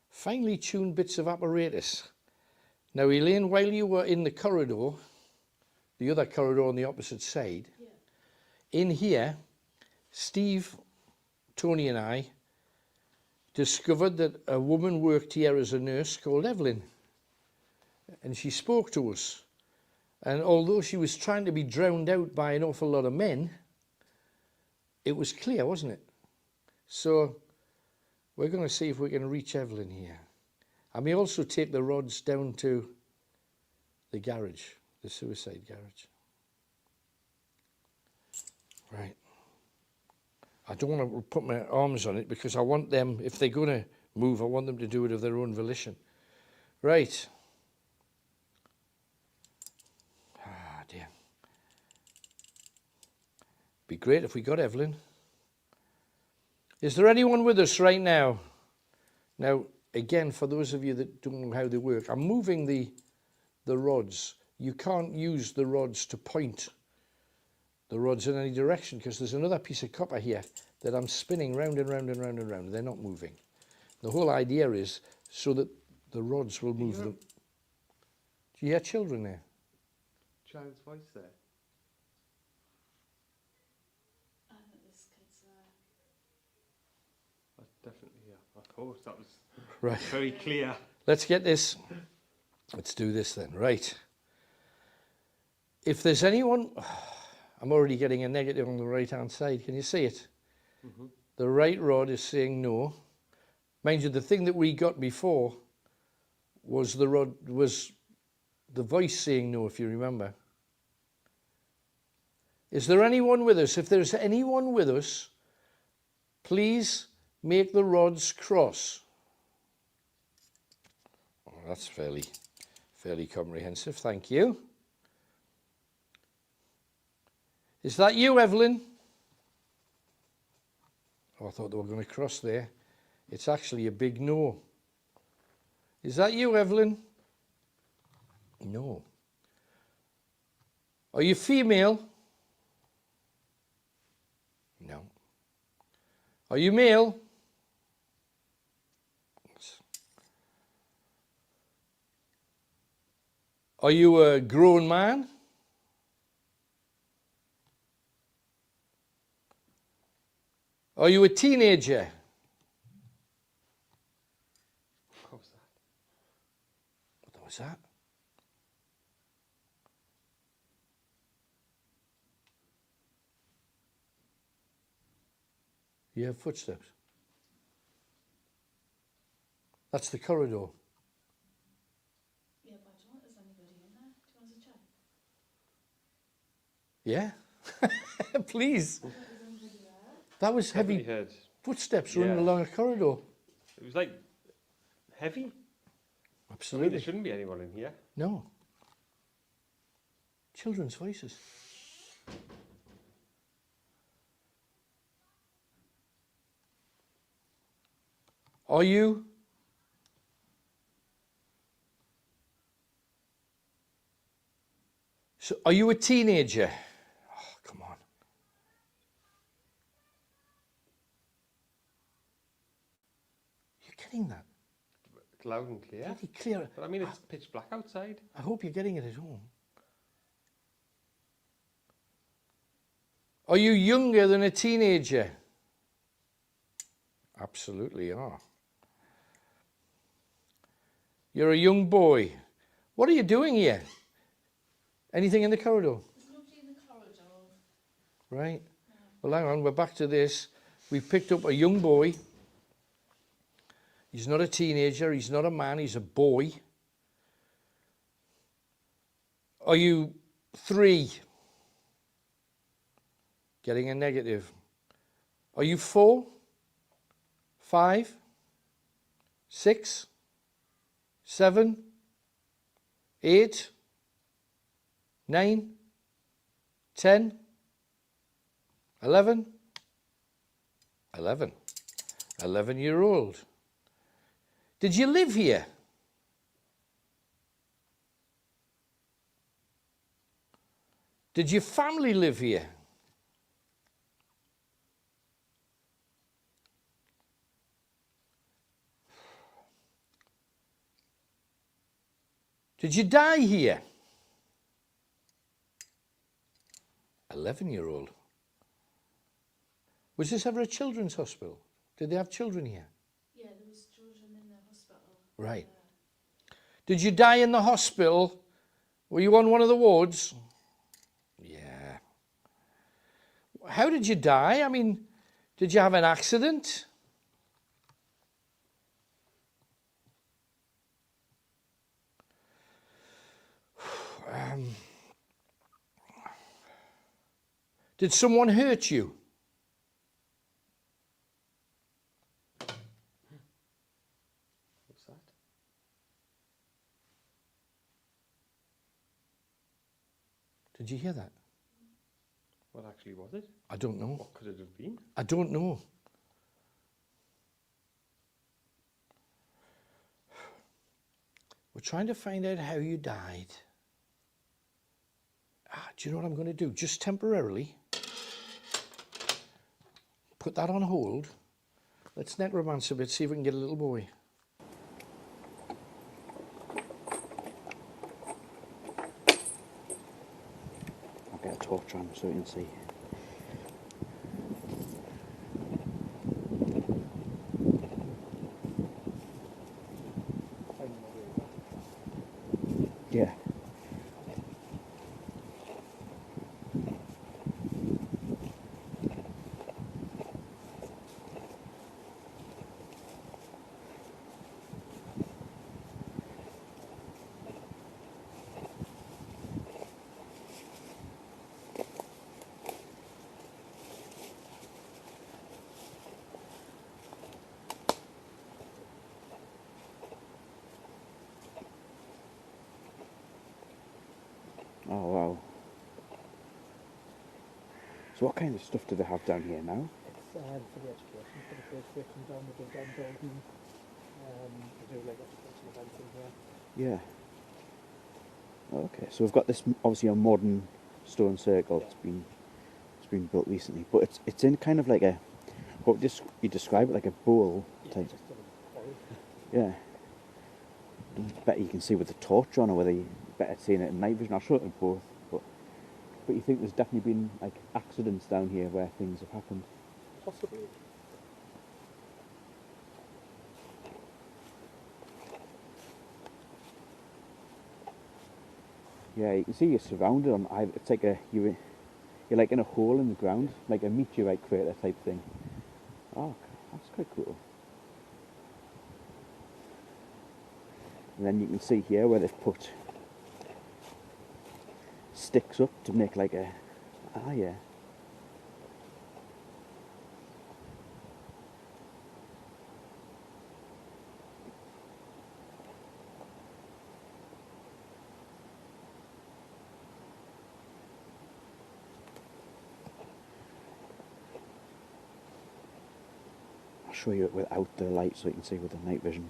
finely tuned bits of apparatus. Now Elaine, while you were in the corridor, the other corridor on the opposite side, in here, Steve, Tony and I discovered that a woman worked here as a nurse called Evelyn. And she spoke to us. And although she was trying to be drowned out by an awful lot of men, it was clear, wasn't it? So we're going to see if we can reach Evelyn here. I may also take the rods down to the garage, the suicide garage. Right. I don't want to put my arms on it because I want them, if they're going to move, I want them to do it of their own volition. Right. Ah, dear. Be great if we got Evelyn. Is there anyone with us right now? Now, again, for those of you that don't know how they work, I'm moving the rods. You can't use the rods to point the rods in any direction because there's another piece of copper here that I'm spinning round and round and round and round. They're not moving. The whole idea is so that the rods will move them. Do you hear children there? Child's voice there. I think this kid's Definitely, yeah. Of course, that was Right. very clear. Let's get this. Let's do this then. Right. If there's anyone, I'm already getting a negative on the right-hand side. Can you see it? Mm-hmm. The right rod is saying no. Mind you, the thing that we got before was the voice saying no, if you remember. Is there anyone with us? If there's anyone with us, please make the rods cross. Oh, that's fairly comprehensive. Thank you. Is that you, Evelyn? Oh, I thought they were going to cross there. It's actually a big no. Is that you, Evelyn? No. Are you female? No. Are you male? Are you a grown man? Are you a teenager? What was that? What was that? You have footsteps. That's the corridor. Yeah, but I don't know if there's anybody in there. Do you want to check? Yeah? Please. I don't know if there's anybody there. That was Definitely heavy heard. footsteps running Yeah. along a corridor. It was like heavy. I mean, Absolutely. there shouldn't be anyone in here. No. Children's voices. Are you? So, are you a teenager? Oh, come on. You're getting that. It's loud and clear. Bloody clear. But I mean, it's pitch black outside. I hope you're getting it at home. Are you younger than a teenager? Absolutely are. You're a young boy. What are you doing here? Anything in the corridor? There's nobody in the corridor. Right. Well, hang on, we're back to this. We've picked up a young boy. He's not a teenager, he's not a man, he's a boy. Are you 3? Getting a negative. Are you 4? 5? 6? 7? 8? 9? 10? 11? 11. 11-year-old. Did you live here? Did your family live here? Did you die here? 11-year-old. Was this ever a children's hospital? Did they have children here? Yeah, there was children in the hospital. Right. Did you die in the hospital? Were you on one of the wards? Yeah. How did you die? I mean, did you have an accident? Did someone hurt you? What's that? Did you hear that? What actually was it? I don't know. What could it have been? I don't know. We're trying to find out how you died. Do you know what I'm going to do? Just temporarily. Put that on hold. Let's necromance a bit, see if we can get a little boy. I'll get a torch on so you can see. Yeah. Oh wow. So what kind of stuff do they have down here now? It's for the education, for the kids. They come down with the building. They do like education events in here. Yeah. Okay, so we've got this obviously a modern stone circle. Yeah. It's been built recently, but it's in kind of like a, what you describe it, like a bowl type. Just a bowl. Yeah. It's better you can see with the torch on, or whether you better seeing it in night vision. I'll show it in both, but you think there's definitely been like accidents down here where things have happened. Possibly. Yeah, you can see you're surrounded on either. It's like you're like in a hole in the ground, like a meteorite crater type thing. Oh, that's quite cool. And then you can see here where they've put sticks up to make like a, yeah. show you it without the light so you can see with the night vision.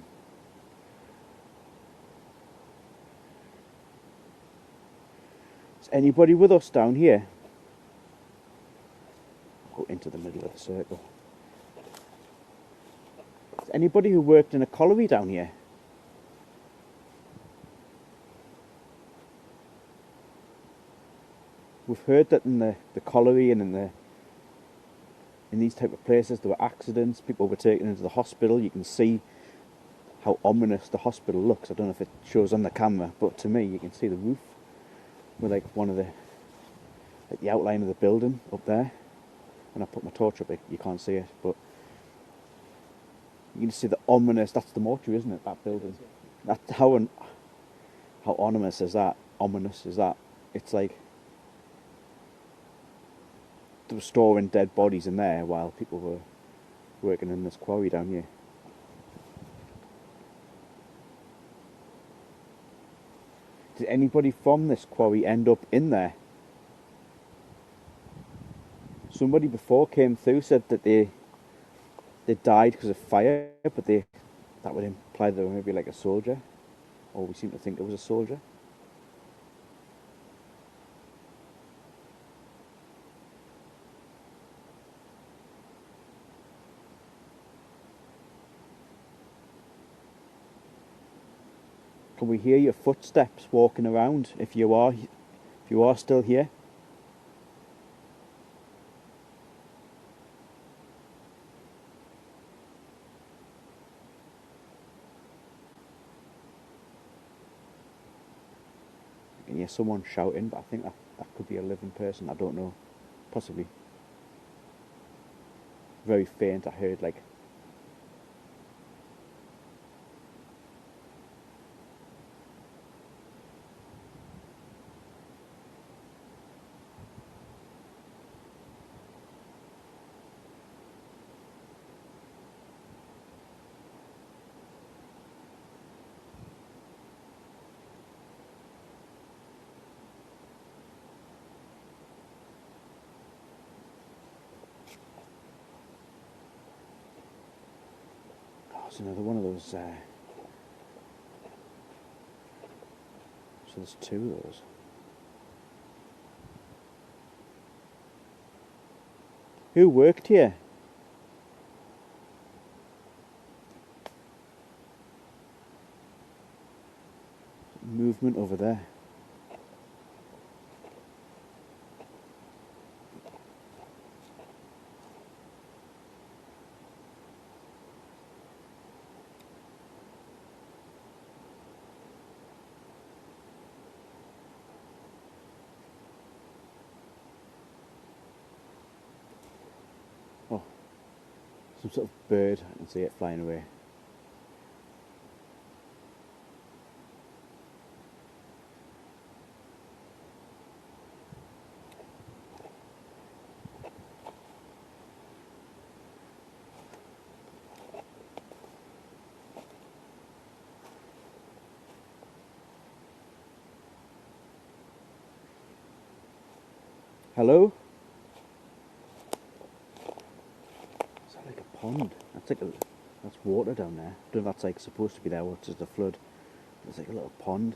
Is anybody with us down here? Go into the middle of the circle. Is anybody who worked in a colliery down here? We've heard that in the colliery and in these type of places there were accidents, people were taken into the hospital. You can see how ominous the hospital looks. I don't know if it shows on the camera, but to me you can see the roof with like one of the, like the outline of the building up there. When I put my torch up, you can't see it, but you can see the ominous. That's the mortuary, isn't it? That building. That's how ominous is that? Ominous is that? It's like they were storing dead bodies in there while people were working in this quarry down here. Did anybody from this quarry end up in there? Somebody before came through, said that they died because of fire, but that would imply they were maybe like a soldier, or we seem to think it was a soldier. Can we hear your footsteps walking around if you are still here? I can hear someone shouting, but I think that could be a living person. I don't know. Possibly. Very faint. I heard like. It's another one of those. So there's two of those. Who worked here? Movement over there. Oh, some sort of bird. I can see it flying away. Hello? Is that like a pond? That's water down there. I don't know if that's like supposed to be there or it's just a flood. It's like a little pond.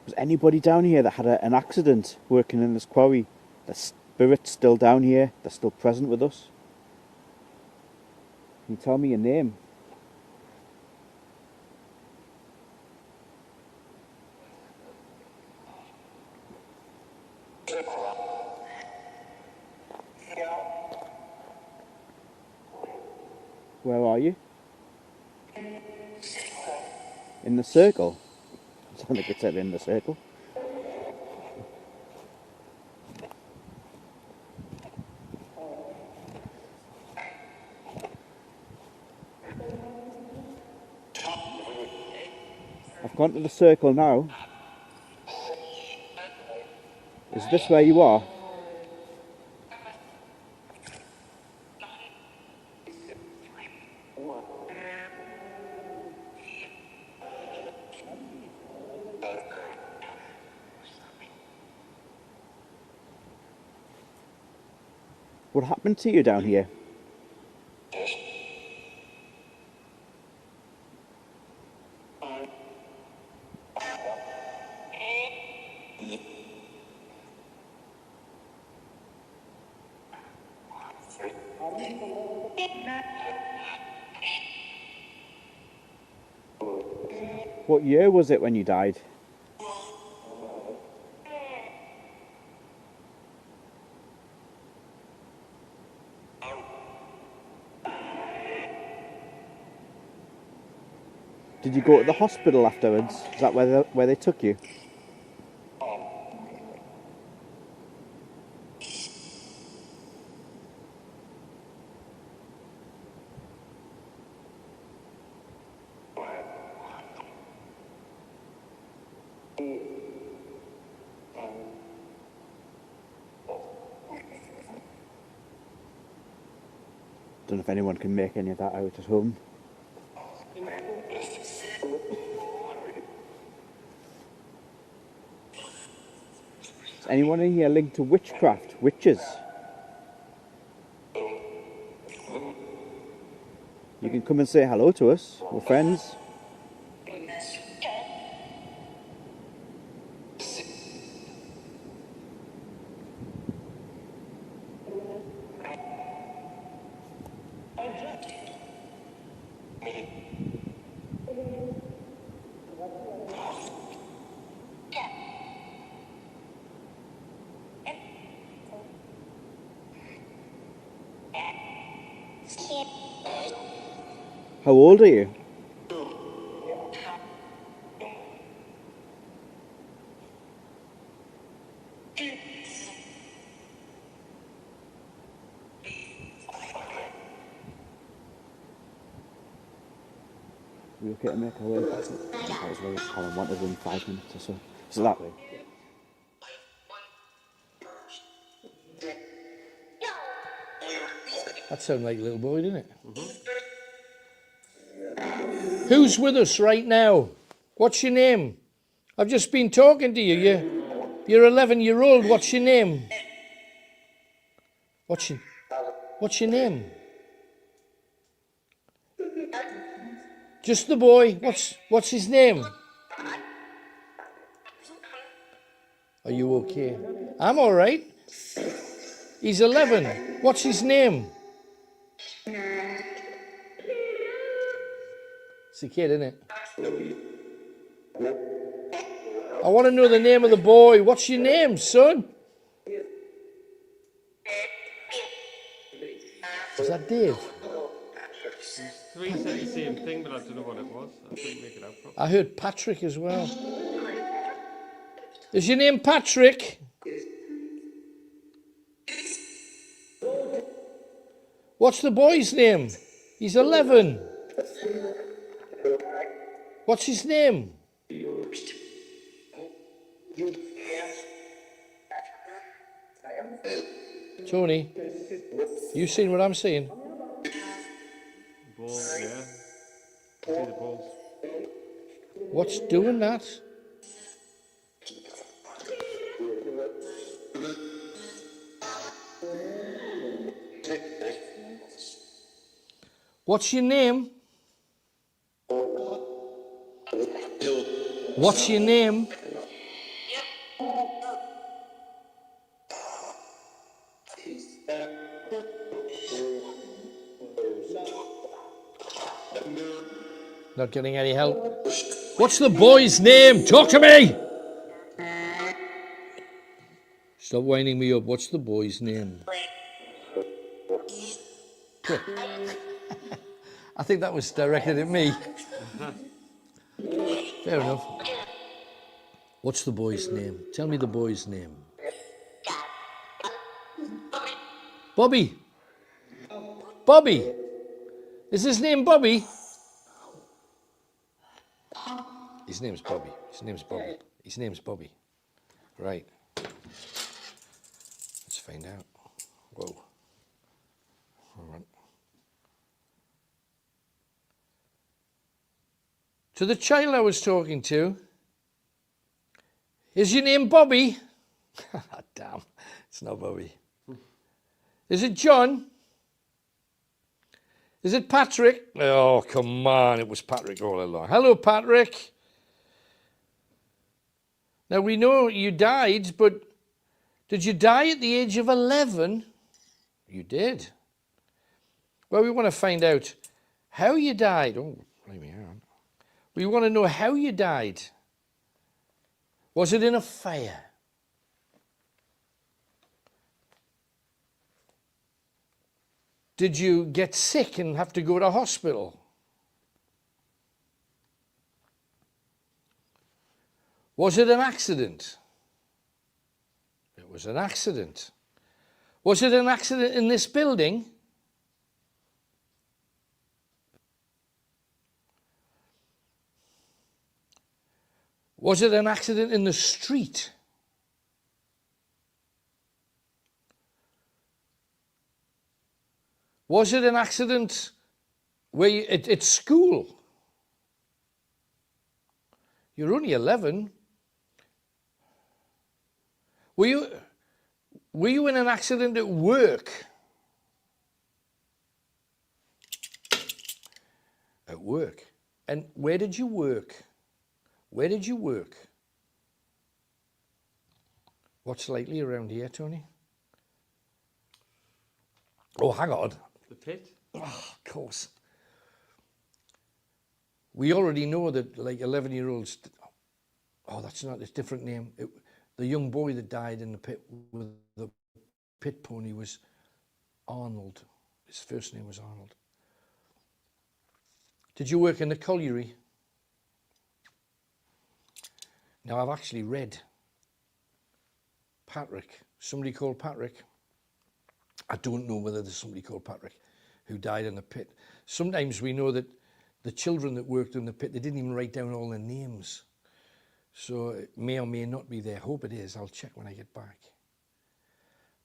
Was anybody down here that had an accident working in this quarry? The spirit's still down here. They're still present with us. Can you tell me your name? Where are you? In the circle? I don't think it said in the circle. I've gone to the circle now. Is this where you are? What happened to you down here? What year was it when you died? Did you go to the hospital afterwards? Is that where they took you? Don't know if anyone can make any of that out at home. Is anyone in here linked to witchcraft? Witches? You can come and say hello to us. We're friends. How old are you? We okay to make our way back? That was where Colin wanted in 5 minutes or so. Is it that way? That sounded like a little boy, didn't it? Who's with us right now? What's your name? I've just been talking to you. You're 11-year-old. What's your name? What's your name? Just the boy. What's his name? Are you okay? I'm all right. He's 11. What's his name? It's a kid, isn't it? I want to know the name of the boy. What's your name, son? Is that Dave? Three said the same thing, but I don't know what it was. I couldn't make it out properly. I heard Patrick as well. Is your name Patrick? What's the boy's name? He's 11. What's his name? Tony, you seen what I'm seeing? Ball, yeah. I see the balls. What's doing that? What's your name? What's your name? Not getting any help. What's the boy's name? Talk to me! Stop winding me up. What's the boy's name? I think that was directed at me. Fair enough. What's the boy's name? Tell me the boy's name. Bobby. Bobby. Is his name Bobby? His name's Bobby. His name's Bobby. His name's Bobby. Right. Let's find out. Whoa. All right. To the child I was talking to, is your name Bobby? Damn, it's not Bobby. Is it John? Is it Patrick? Oh, come on. It was Patrick all along. Hello, Patrick. Now, we know you died, but did you die at the age of 11? You did. Well, we want to find out how you died. Oh, let me hang on. We want to know how you died. Was it in a fire? Did you get sick and have to go to hospital? Was it an accident? It was an accident. Was it an accident in this building? Was it an accident in the street? Was it an accident where you, at school? You're only 11. Were you in an accident at work? At work. And where did you work? Where did you work? What's likely around here, Tony? Oh, hang on. The pit? Oh, of course. We already know that like 11-year-olds, oh, that's not, it's a different name. The young boy that died in the pit with the pit pony was Arnold. His first name was Arnold. Did you work in the colliery? Now, I've actually read Patrick, somebody called Patrick. I don't know whether there's somebody called Patrick who died in the pit. Sometimes we know that the children that worked in the pit, they didn't even write down all their names. So it may or may not be there. Hope it is. I'll check when I get back.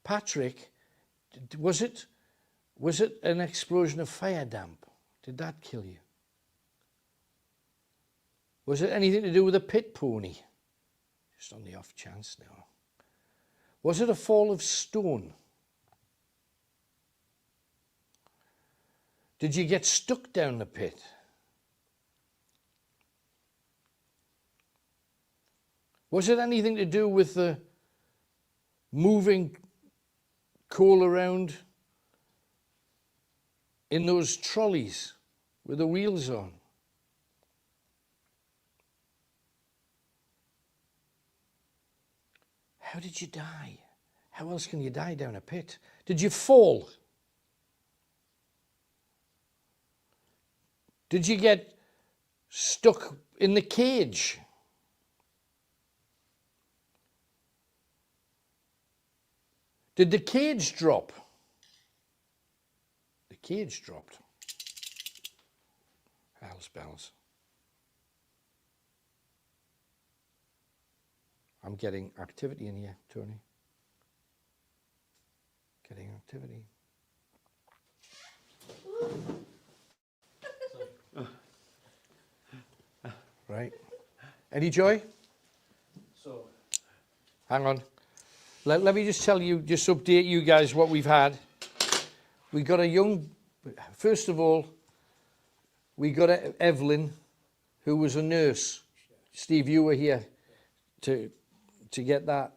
Patrick, was it an explosion of fire damp? Did that kill you? Was it anything to do with a pit pony? Just on the off chance now. Was it a fall of stone? Did you get stuck down the pit? Was it anything to do with the moving coal around in those trolleys with the wheels on? How did you die? How else can you die down a pit? Did you fall? Did you get stuck in the cage? Did the cage drop? The cage dropped. Hell's bells. I'm getting activity in here, Tony. Getting activity. Right. Any joy? So, Hang on. Let me just tell you, just update you guys what we've had. We got a young, first of all, we got Evelyn, who was a nurse. Steve, you were here to get that.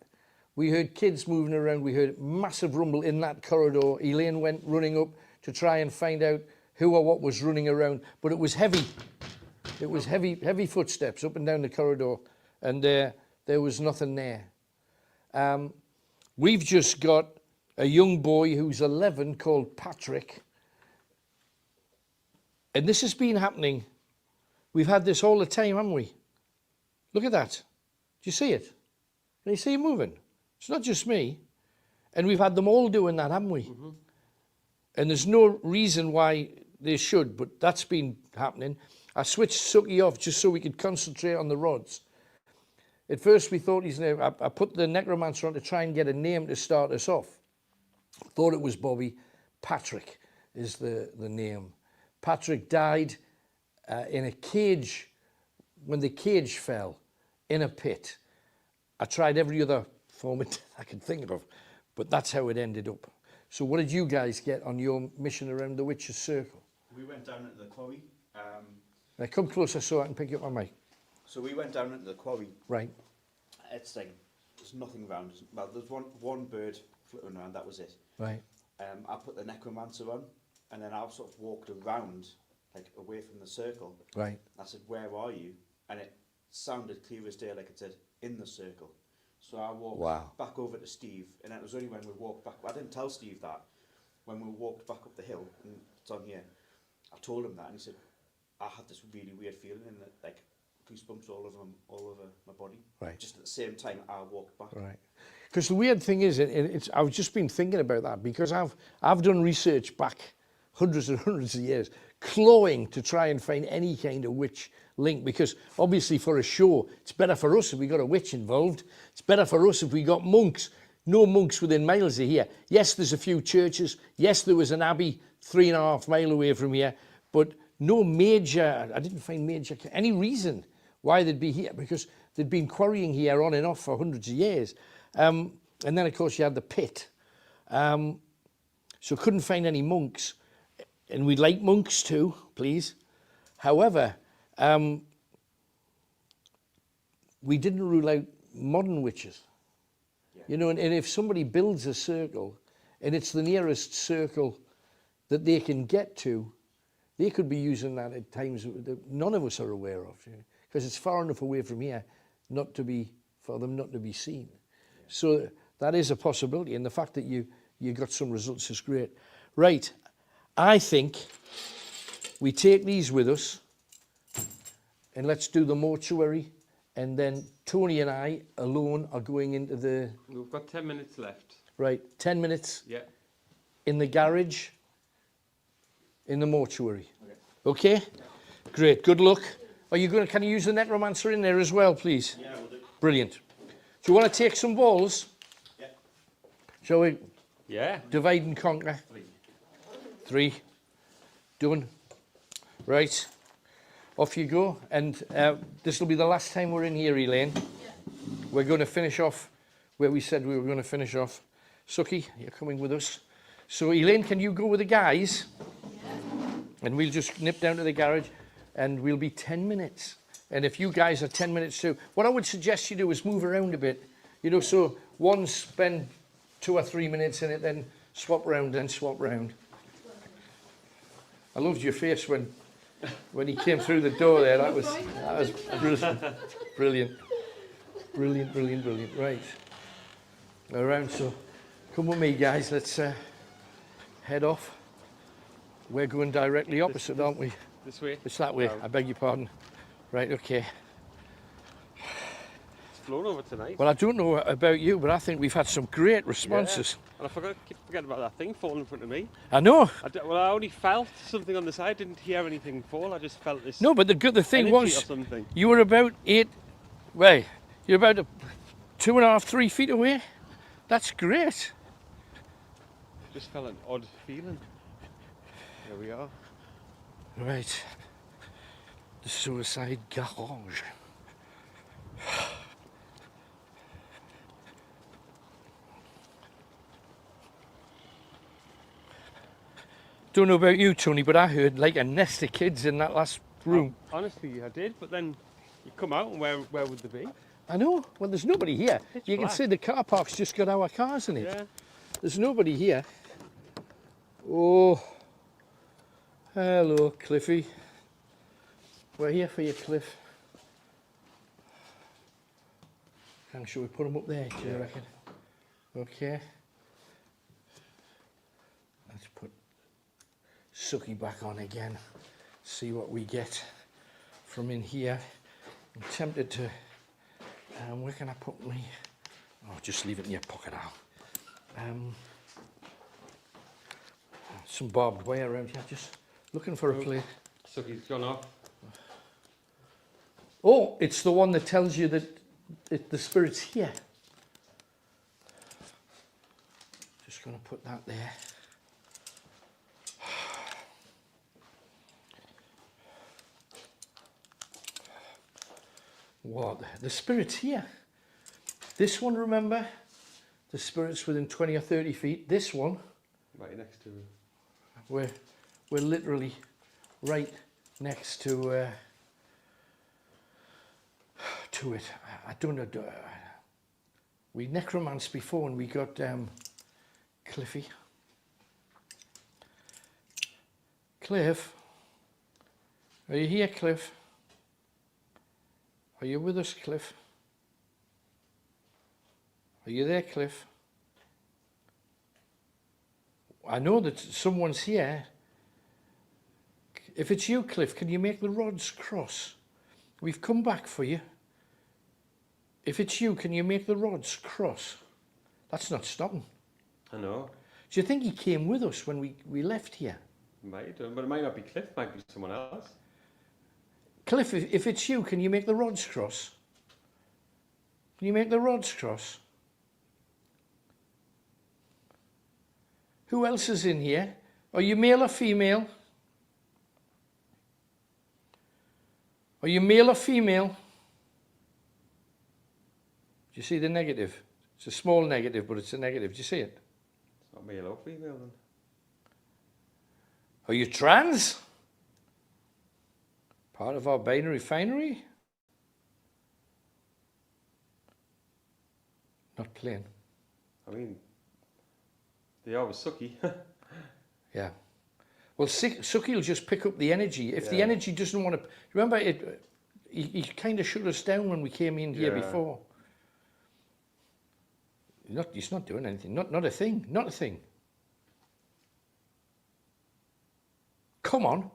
We heard kids moving around. We heard massive rumble in that corridor. Elaine went running up to try and find out who or what was running around, but it was heavy. It was heavy footsteps up and down the corridor, and there was nothing there. We've just got a young boy who's 11 called Patrick, and this has been happening. We've had this all the time, haven't we? Look at that. Do you see it? Can you see it moving? It's not just me. And we've had them all doing that, haven't we? Mm-hmm. And there's no reason why they should, but that's been happening. I switched Suki off just so we could concentrate on the rods. At first we thought his name, I put the necromancer on to try and get a name to start us off. Thought it was Bobby. Patrick is the name. Patrick died in a cage, when the cage fell, in a pit. I tried every other form I could think of, but that's how it ended up. So what did you guys get on your mission around the Witch's Circle? We went down into the quarry. Now come closer so I can pick up my mic. So we went down into the quarry. Right. It's like there's nothing around. Well, there's one bird floating around. That was it. Right. I put the necromancer on, and then I sort of walked around, like away from the circle. Right. I said, "Where are you?" And it sounded clear as day, like it said, "In the circle." So I walked back over to Steve, and it was only when we walked back. I didn't tell Steve that. When we walked back up the hill, and it's on here, I told him that, and he said, "I had this really weird feeling, and like goosebumps all over my body." Right. Just at the same time, I walked back. Right. Because the weird thing is, I've just been thinking about that because I've done research back hundreds and hundreds of years, clawing to try and find any kind of witch link. Because obviously, for a show, it's better for us if we got a witch involved. It's better for us if we got monks. No monks within miles of here. Yes, there's a few churches. Yes, there was an abbey 3.5 miles away from here, but no major. I didn't find any reason why they'd be here, because they'd been quarrying here on and off for hundreds of years. And then, of course, you had the pit. So couldn't find any monks. And we'd like monks too, please. However, we didn't rule out modern witches. Yeah. You know, and if somebody builds a circle and it's the nearest circle that they can get to, they could be using that at times that none of us are aware of, because it's far enough away from here for them not to be seen. Yeah. So that is a possibility, and the fact that you got some results is great. Right, I think we take these with us, and let's do the mortuary, and then Tony and I alone are going into the... We've got 10 minutes left. Right, 10 minutes Yeah. in the garage, in the mortuary. Okay? Great, good luck. Can you use the necromancer in there as well, please? Yeah, we'll do. Brilliant. Do you want to take some balls? Yeah. Shall we Yeah. divide and conquer? 3. Done. Right. Off you go. And this will be the last time we're in here, Elaine. Yeah. We're going to finish off where we said we were going to finish off. Suki, you're coming with us. So, Elaine, can you go with the guys? Yeah. And we'll just nip down to the garage, and we'll be 10 minutes. And if you guys are 10 minutes too, what I would suggest you do is move around a bit. You know, so one spend 2 or 3 minutes in it, then swap round, then swap round. I loved your face when he came through the door there. That was brilliant. Brilliant. Brilliant, brilliant, brilliant. Right. Around, so come with me, guys. Let's head off. We're going directly opposite, aren't we? This way? It's that way. I beg your pardon. Right, okay. It's flown over tonight. Well, I don't know about you, but I think we've had some great responses. Yeah. And I keep forgetting about that thing falling in front of me. I know. I only felt something on the side. Didn't hear anything fall. I just felt this. No, but the thing energy was, or something. you were about 8. Well, you're about 2.5, 3 feet away. That's great. Just felt an odd feeling. There we are. Right. The suicide garage. Don't know about you, Tony, but I heard like a nest of kids in that last room. Honestly, I did. But then you come out, and where would they be? I know. Well, there's nobody here. Pitch You can black. see the car park's just got our cars in it. Yeah. There's nobody here. Oh. Hello, Cliffy. We're here for you, Cliff. And shall we put them up there, do you reckon? Okay. Let's put Suki back on again. See what we get from in here. I'm tempted to... where can I put me? Oh, just leave it in your pocket now. Some barbed wire around here. Just looking for a place. Suki's gone off. Oh, it's the one that tells you that the spirit's here. Just going to put that there. What? The spirit's here. This one, remember? The spirit's within 20 or 30 feet. This one Right next to. We're literally right next to it. I don't know. We necromanced before, and we got Cliffy. Cliff, are you here, Cliff? Are you with us, Cliff? Are you there, Cliff? I know that someone's here. If it's you, Cliff, can you make the rods cross? We've come back for you. If it's you, can you make the rods cross? That's not stopping. I know. Do you think he came with us when we left here? Might have done, but it might not be Cliff, it might be someone else. Cliff, if it's you, can you make the rods cross? Can you make the rods cross? Who else is in here? Are you male or female? Are you male or female? Do you see the negative? It's a small negative, but it's a negative. Do you see it? It's not male or female then. Are you trans? Part of our binary finery? Not playing. I mean, they are with Suki. Yeah. Well, Suki will just pick up the energy. If the Yeah. energy doesn't want to... Remember, he kind of shut us down when we came in here Yeah. before. He's not doing anything. Not a thing. Not a thing. Come on.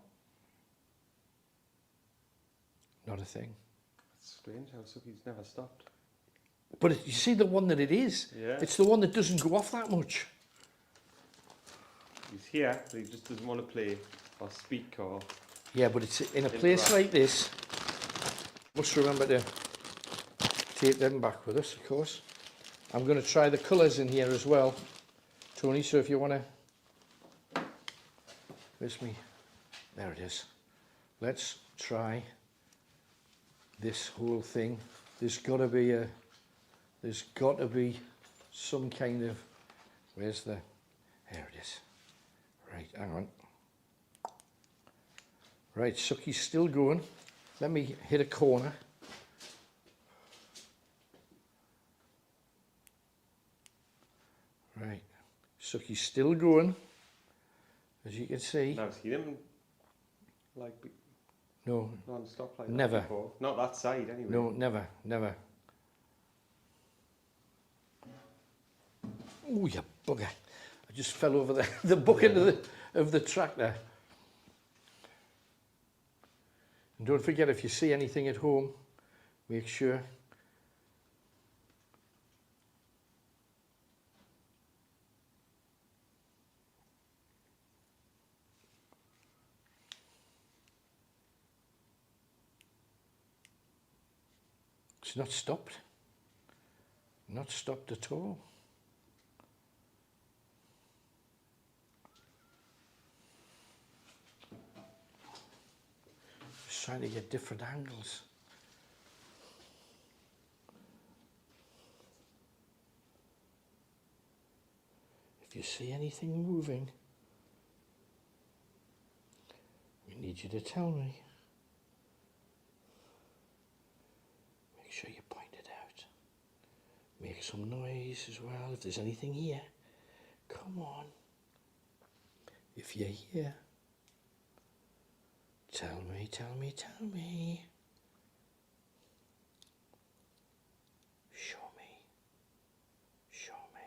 Not a thing. It's strange how Suki's never stopped. But you see the one that it is? Yeah. It's the one that doesn't go off that much. He's here, but he just doesn't want to play or speak or... Yeah, but it's in a place like this. Must remember to take them back with us, of course. I'm going to try the colours in here as well, Tony, so if you want to... Where's me? There it is. Let's try this whole thing. There's got to be some kind of... Where's the... There it is. Right, hang on. Right, Suki's still going. Let me hit a corner. Right, Suki's still going, as you can see. I've seen him like No, non-stop like Never. that before. Not that side anyway. no, never, never. Oh, you bugger. I just fell over the bucket of the tractor. And don't forget, if you see anything at home, make sure. It's not stopped. Not stopped at all. Just trying to get different angles. If you see anything moving, we need you to tell me. Make sure you point it out. Make some noise as well if there's anything here. Come on. If you're here, tell me, tell me, tell me. Show me. Show me.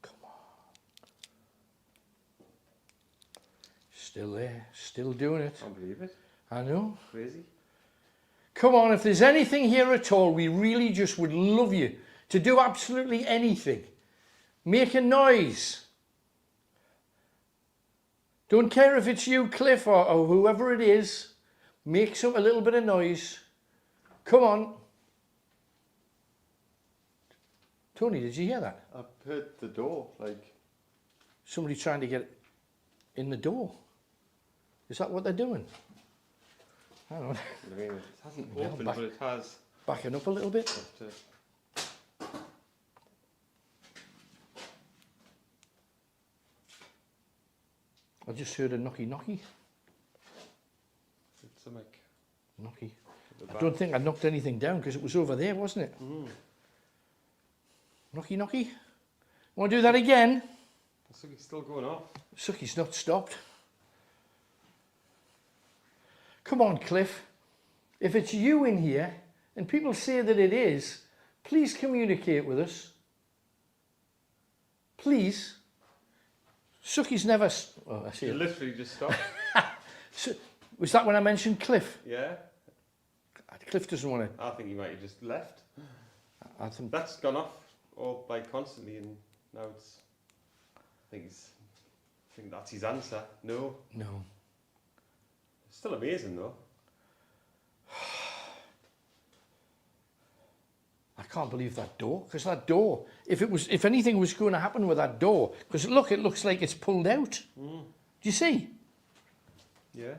Come on. Still there, still doing it. Can't believe it. I know. Crazy. Come on, if there's anything here at all, we really just would love you to do absolutely anything. Make a noise. Don't care if it's you, Cliff, or whoever it is. Make a little bit of noise. Come on. Tony, did you hear that? I've heard the door, like... somebody trying to get in the door. Is that what they're doing? I don't know. I mean, it hasn't Yeah, opened, back- but it has. Backing up a little bit. I just heard a knocky knocky. It's something. Knocky. at the I back. don't think I knocked anything down because it was over there, wasn't it? Mm. Knocky knocky. Want to do that again? The sucky's still going off. Sucky's not stopped. Come on, Cliff. If it's you in here and people say that it is, please communicate with us. Please. Sucky's never... Oh, I see You it. literally just stopped. Was that when I mentioned Cliff? Yeah. Cliff doesn't want to... I think he might have just left. I think... That's gone off all by constantly, and now it's. I think that's his answer. No. No. Still amazing though. I can't believe that door. Because that door, if anything was going to happen with that door, because look, it looks like it's pulled out. Mm. Do you see? Yeah.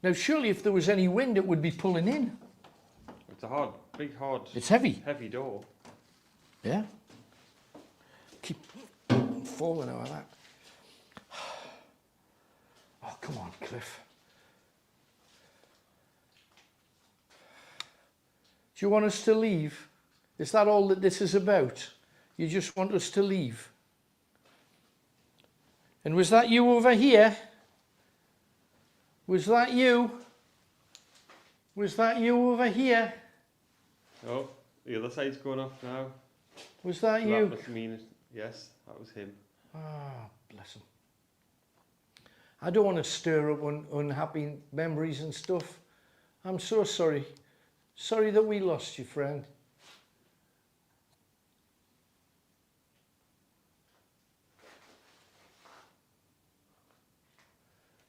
Now, surely if there was any wind, it would be pulling in. It's a hard, big, hard, It's heavy. heavy door. Yeah. Keep falling out of that. Oh, come on, Cliff. Do you want us to leave? Is that all that this is about? You just want us to leave? And was that you over here? Was that you? Was that you over here? Oh, the other side's going off now. Was that So you? That must mean, yes, that was him. Ah, bless him. I don't want to stir up unhappy memories and stuff. I'm so sorry. Sorry that we lost you, friend.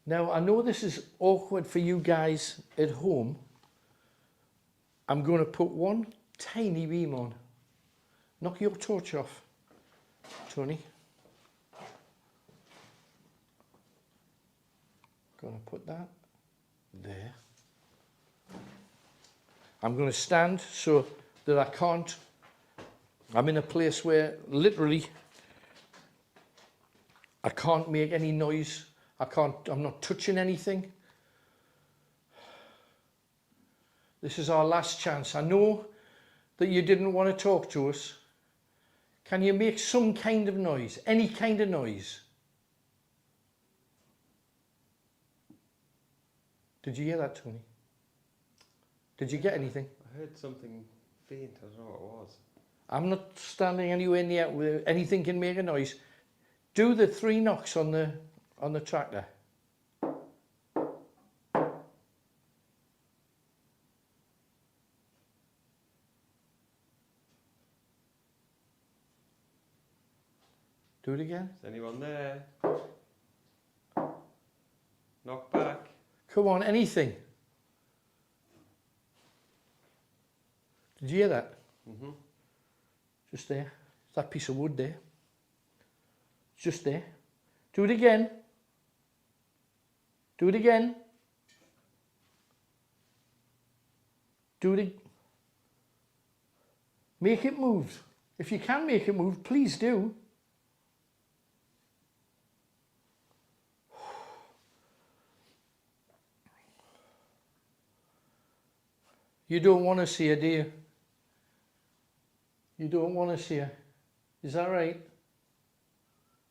Now, I know this is awkward for you guys at home. I'm going to put one tiny beam on. Knock your torch off, Tony. Going to put that there. I'm going to stand so that I can't. I'm in a place where literally I can't make any noise. I'm not touching anything. This is our last chance. I know that you didn't want to talk to us. Can you make some kind of noise? Any kind of noise? Did you hear that, Tony? Did you get anything? I heard something faint, I don't know what it was. I'm not standing anywhere near where anything can make a noise. Do the 3 knocks on the tractor. Do it again. Is anyone there? Knock back. Come on, anything. Did you hear that? Mm-hmm. Just there. It's that piece of wood there. It's just there. Do it again. Do it again. Do it. Make it move. If you can make it move, please do. You don't want to see her, do you? You don't want to see her. Is that right?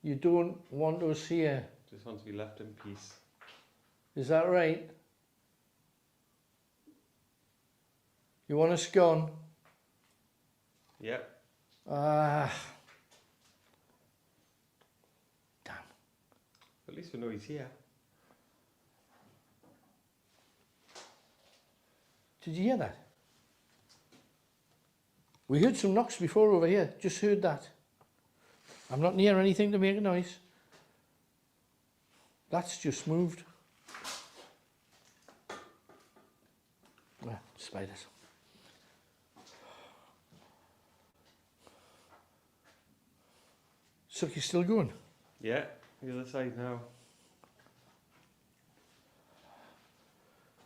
You don't want to see her. Just want to be left in peace. Is that right? You want us gone? Yep. Ah. Damn. At least we know he's here. Did you hear that? We heard some knocks before over here. Just heard that. I'm not near anything to make a noise. That's just moved. Ah, spiders. Sucky's still going. Yeah, the other side now.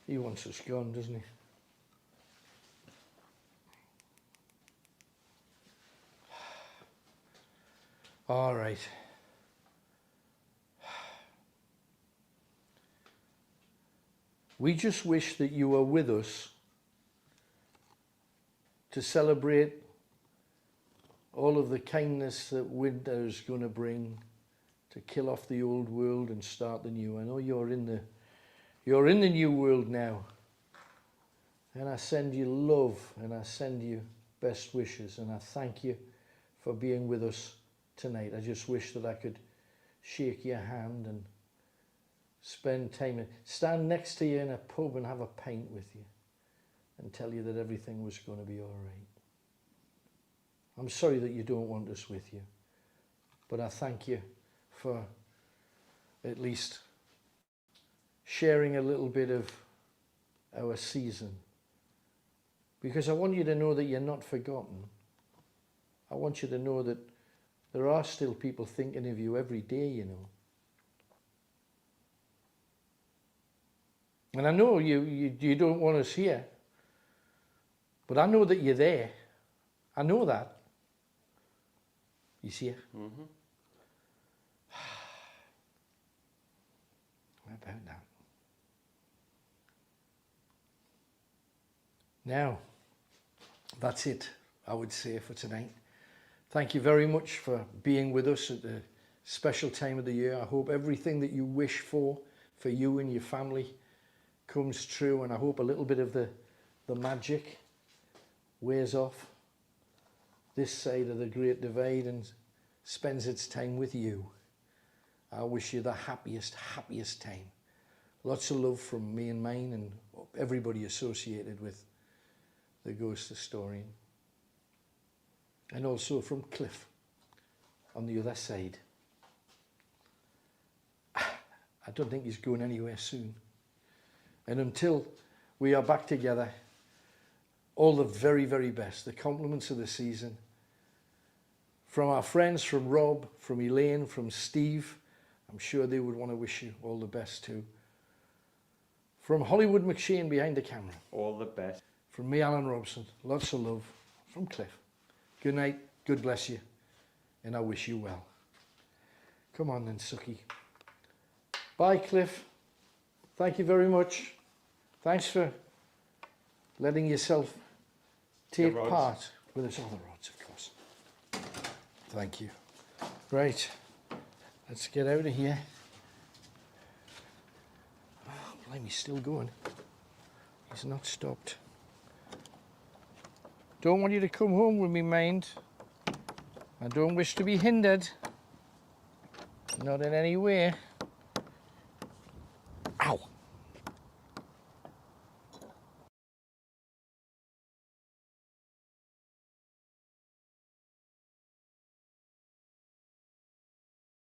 He wants us gone, doesn't he? All right. We just wish that you were with us to celebrate all of the kindness that winter is going to bring, to kill off the old world and start the new. I know you're in the new world now. And I send you love and I send you best wishes, and I thank you for being with us tonight. I just wish that I could shake your hand and spend time, stand next to you in a pub and have a pint with you and tell you that everything was going to be all right. I'm sorry that you don't want us with you, but I thank you for at least sharing a little bit of our season, because I want you to know that you're not forgotten. I want you to know that there are still people thinking of you every day, you know. And I know you don't want us here, but I know that you're there. I know that. You see it? Mm-hmm. What about that? Now, that's it, I would say, for tonight. Thank you very much for being with us at the special time of the year. I hope everything that you wish for you and your family, comes true, and I hope a little bit of the magic wears off this side of the Great Divide and spends its time with you. I wish you the happiest time. Lots of love from me and mine and everybody associated with the Ghost Historian. And also from Cliff on the other side. I don't think he's going anywhere soon. And until we are back together, all the very, very best, the compliments of the season. From our friends, from Rob, from Elaine, from Steve, I'm sure they would want to wish you all the best too. From Hollywood McShane behind the camera. All the best. From me, Alan Robson, lots of love from Cliff. Good night, God bless you, and I wish you well. Come on then, Suki. Bye, Cliff. Thank you very much. Thanks for letting yourself take part with us. All the rods, of course. Thank you. Right, let's get out of here. Oh, blimey, still going. He's not stopped. Don't want you to come home with me, mind. I don't wish to be hindered. Not in any way.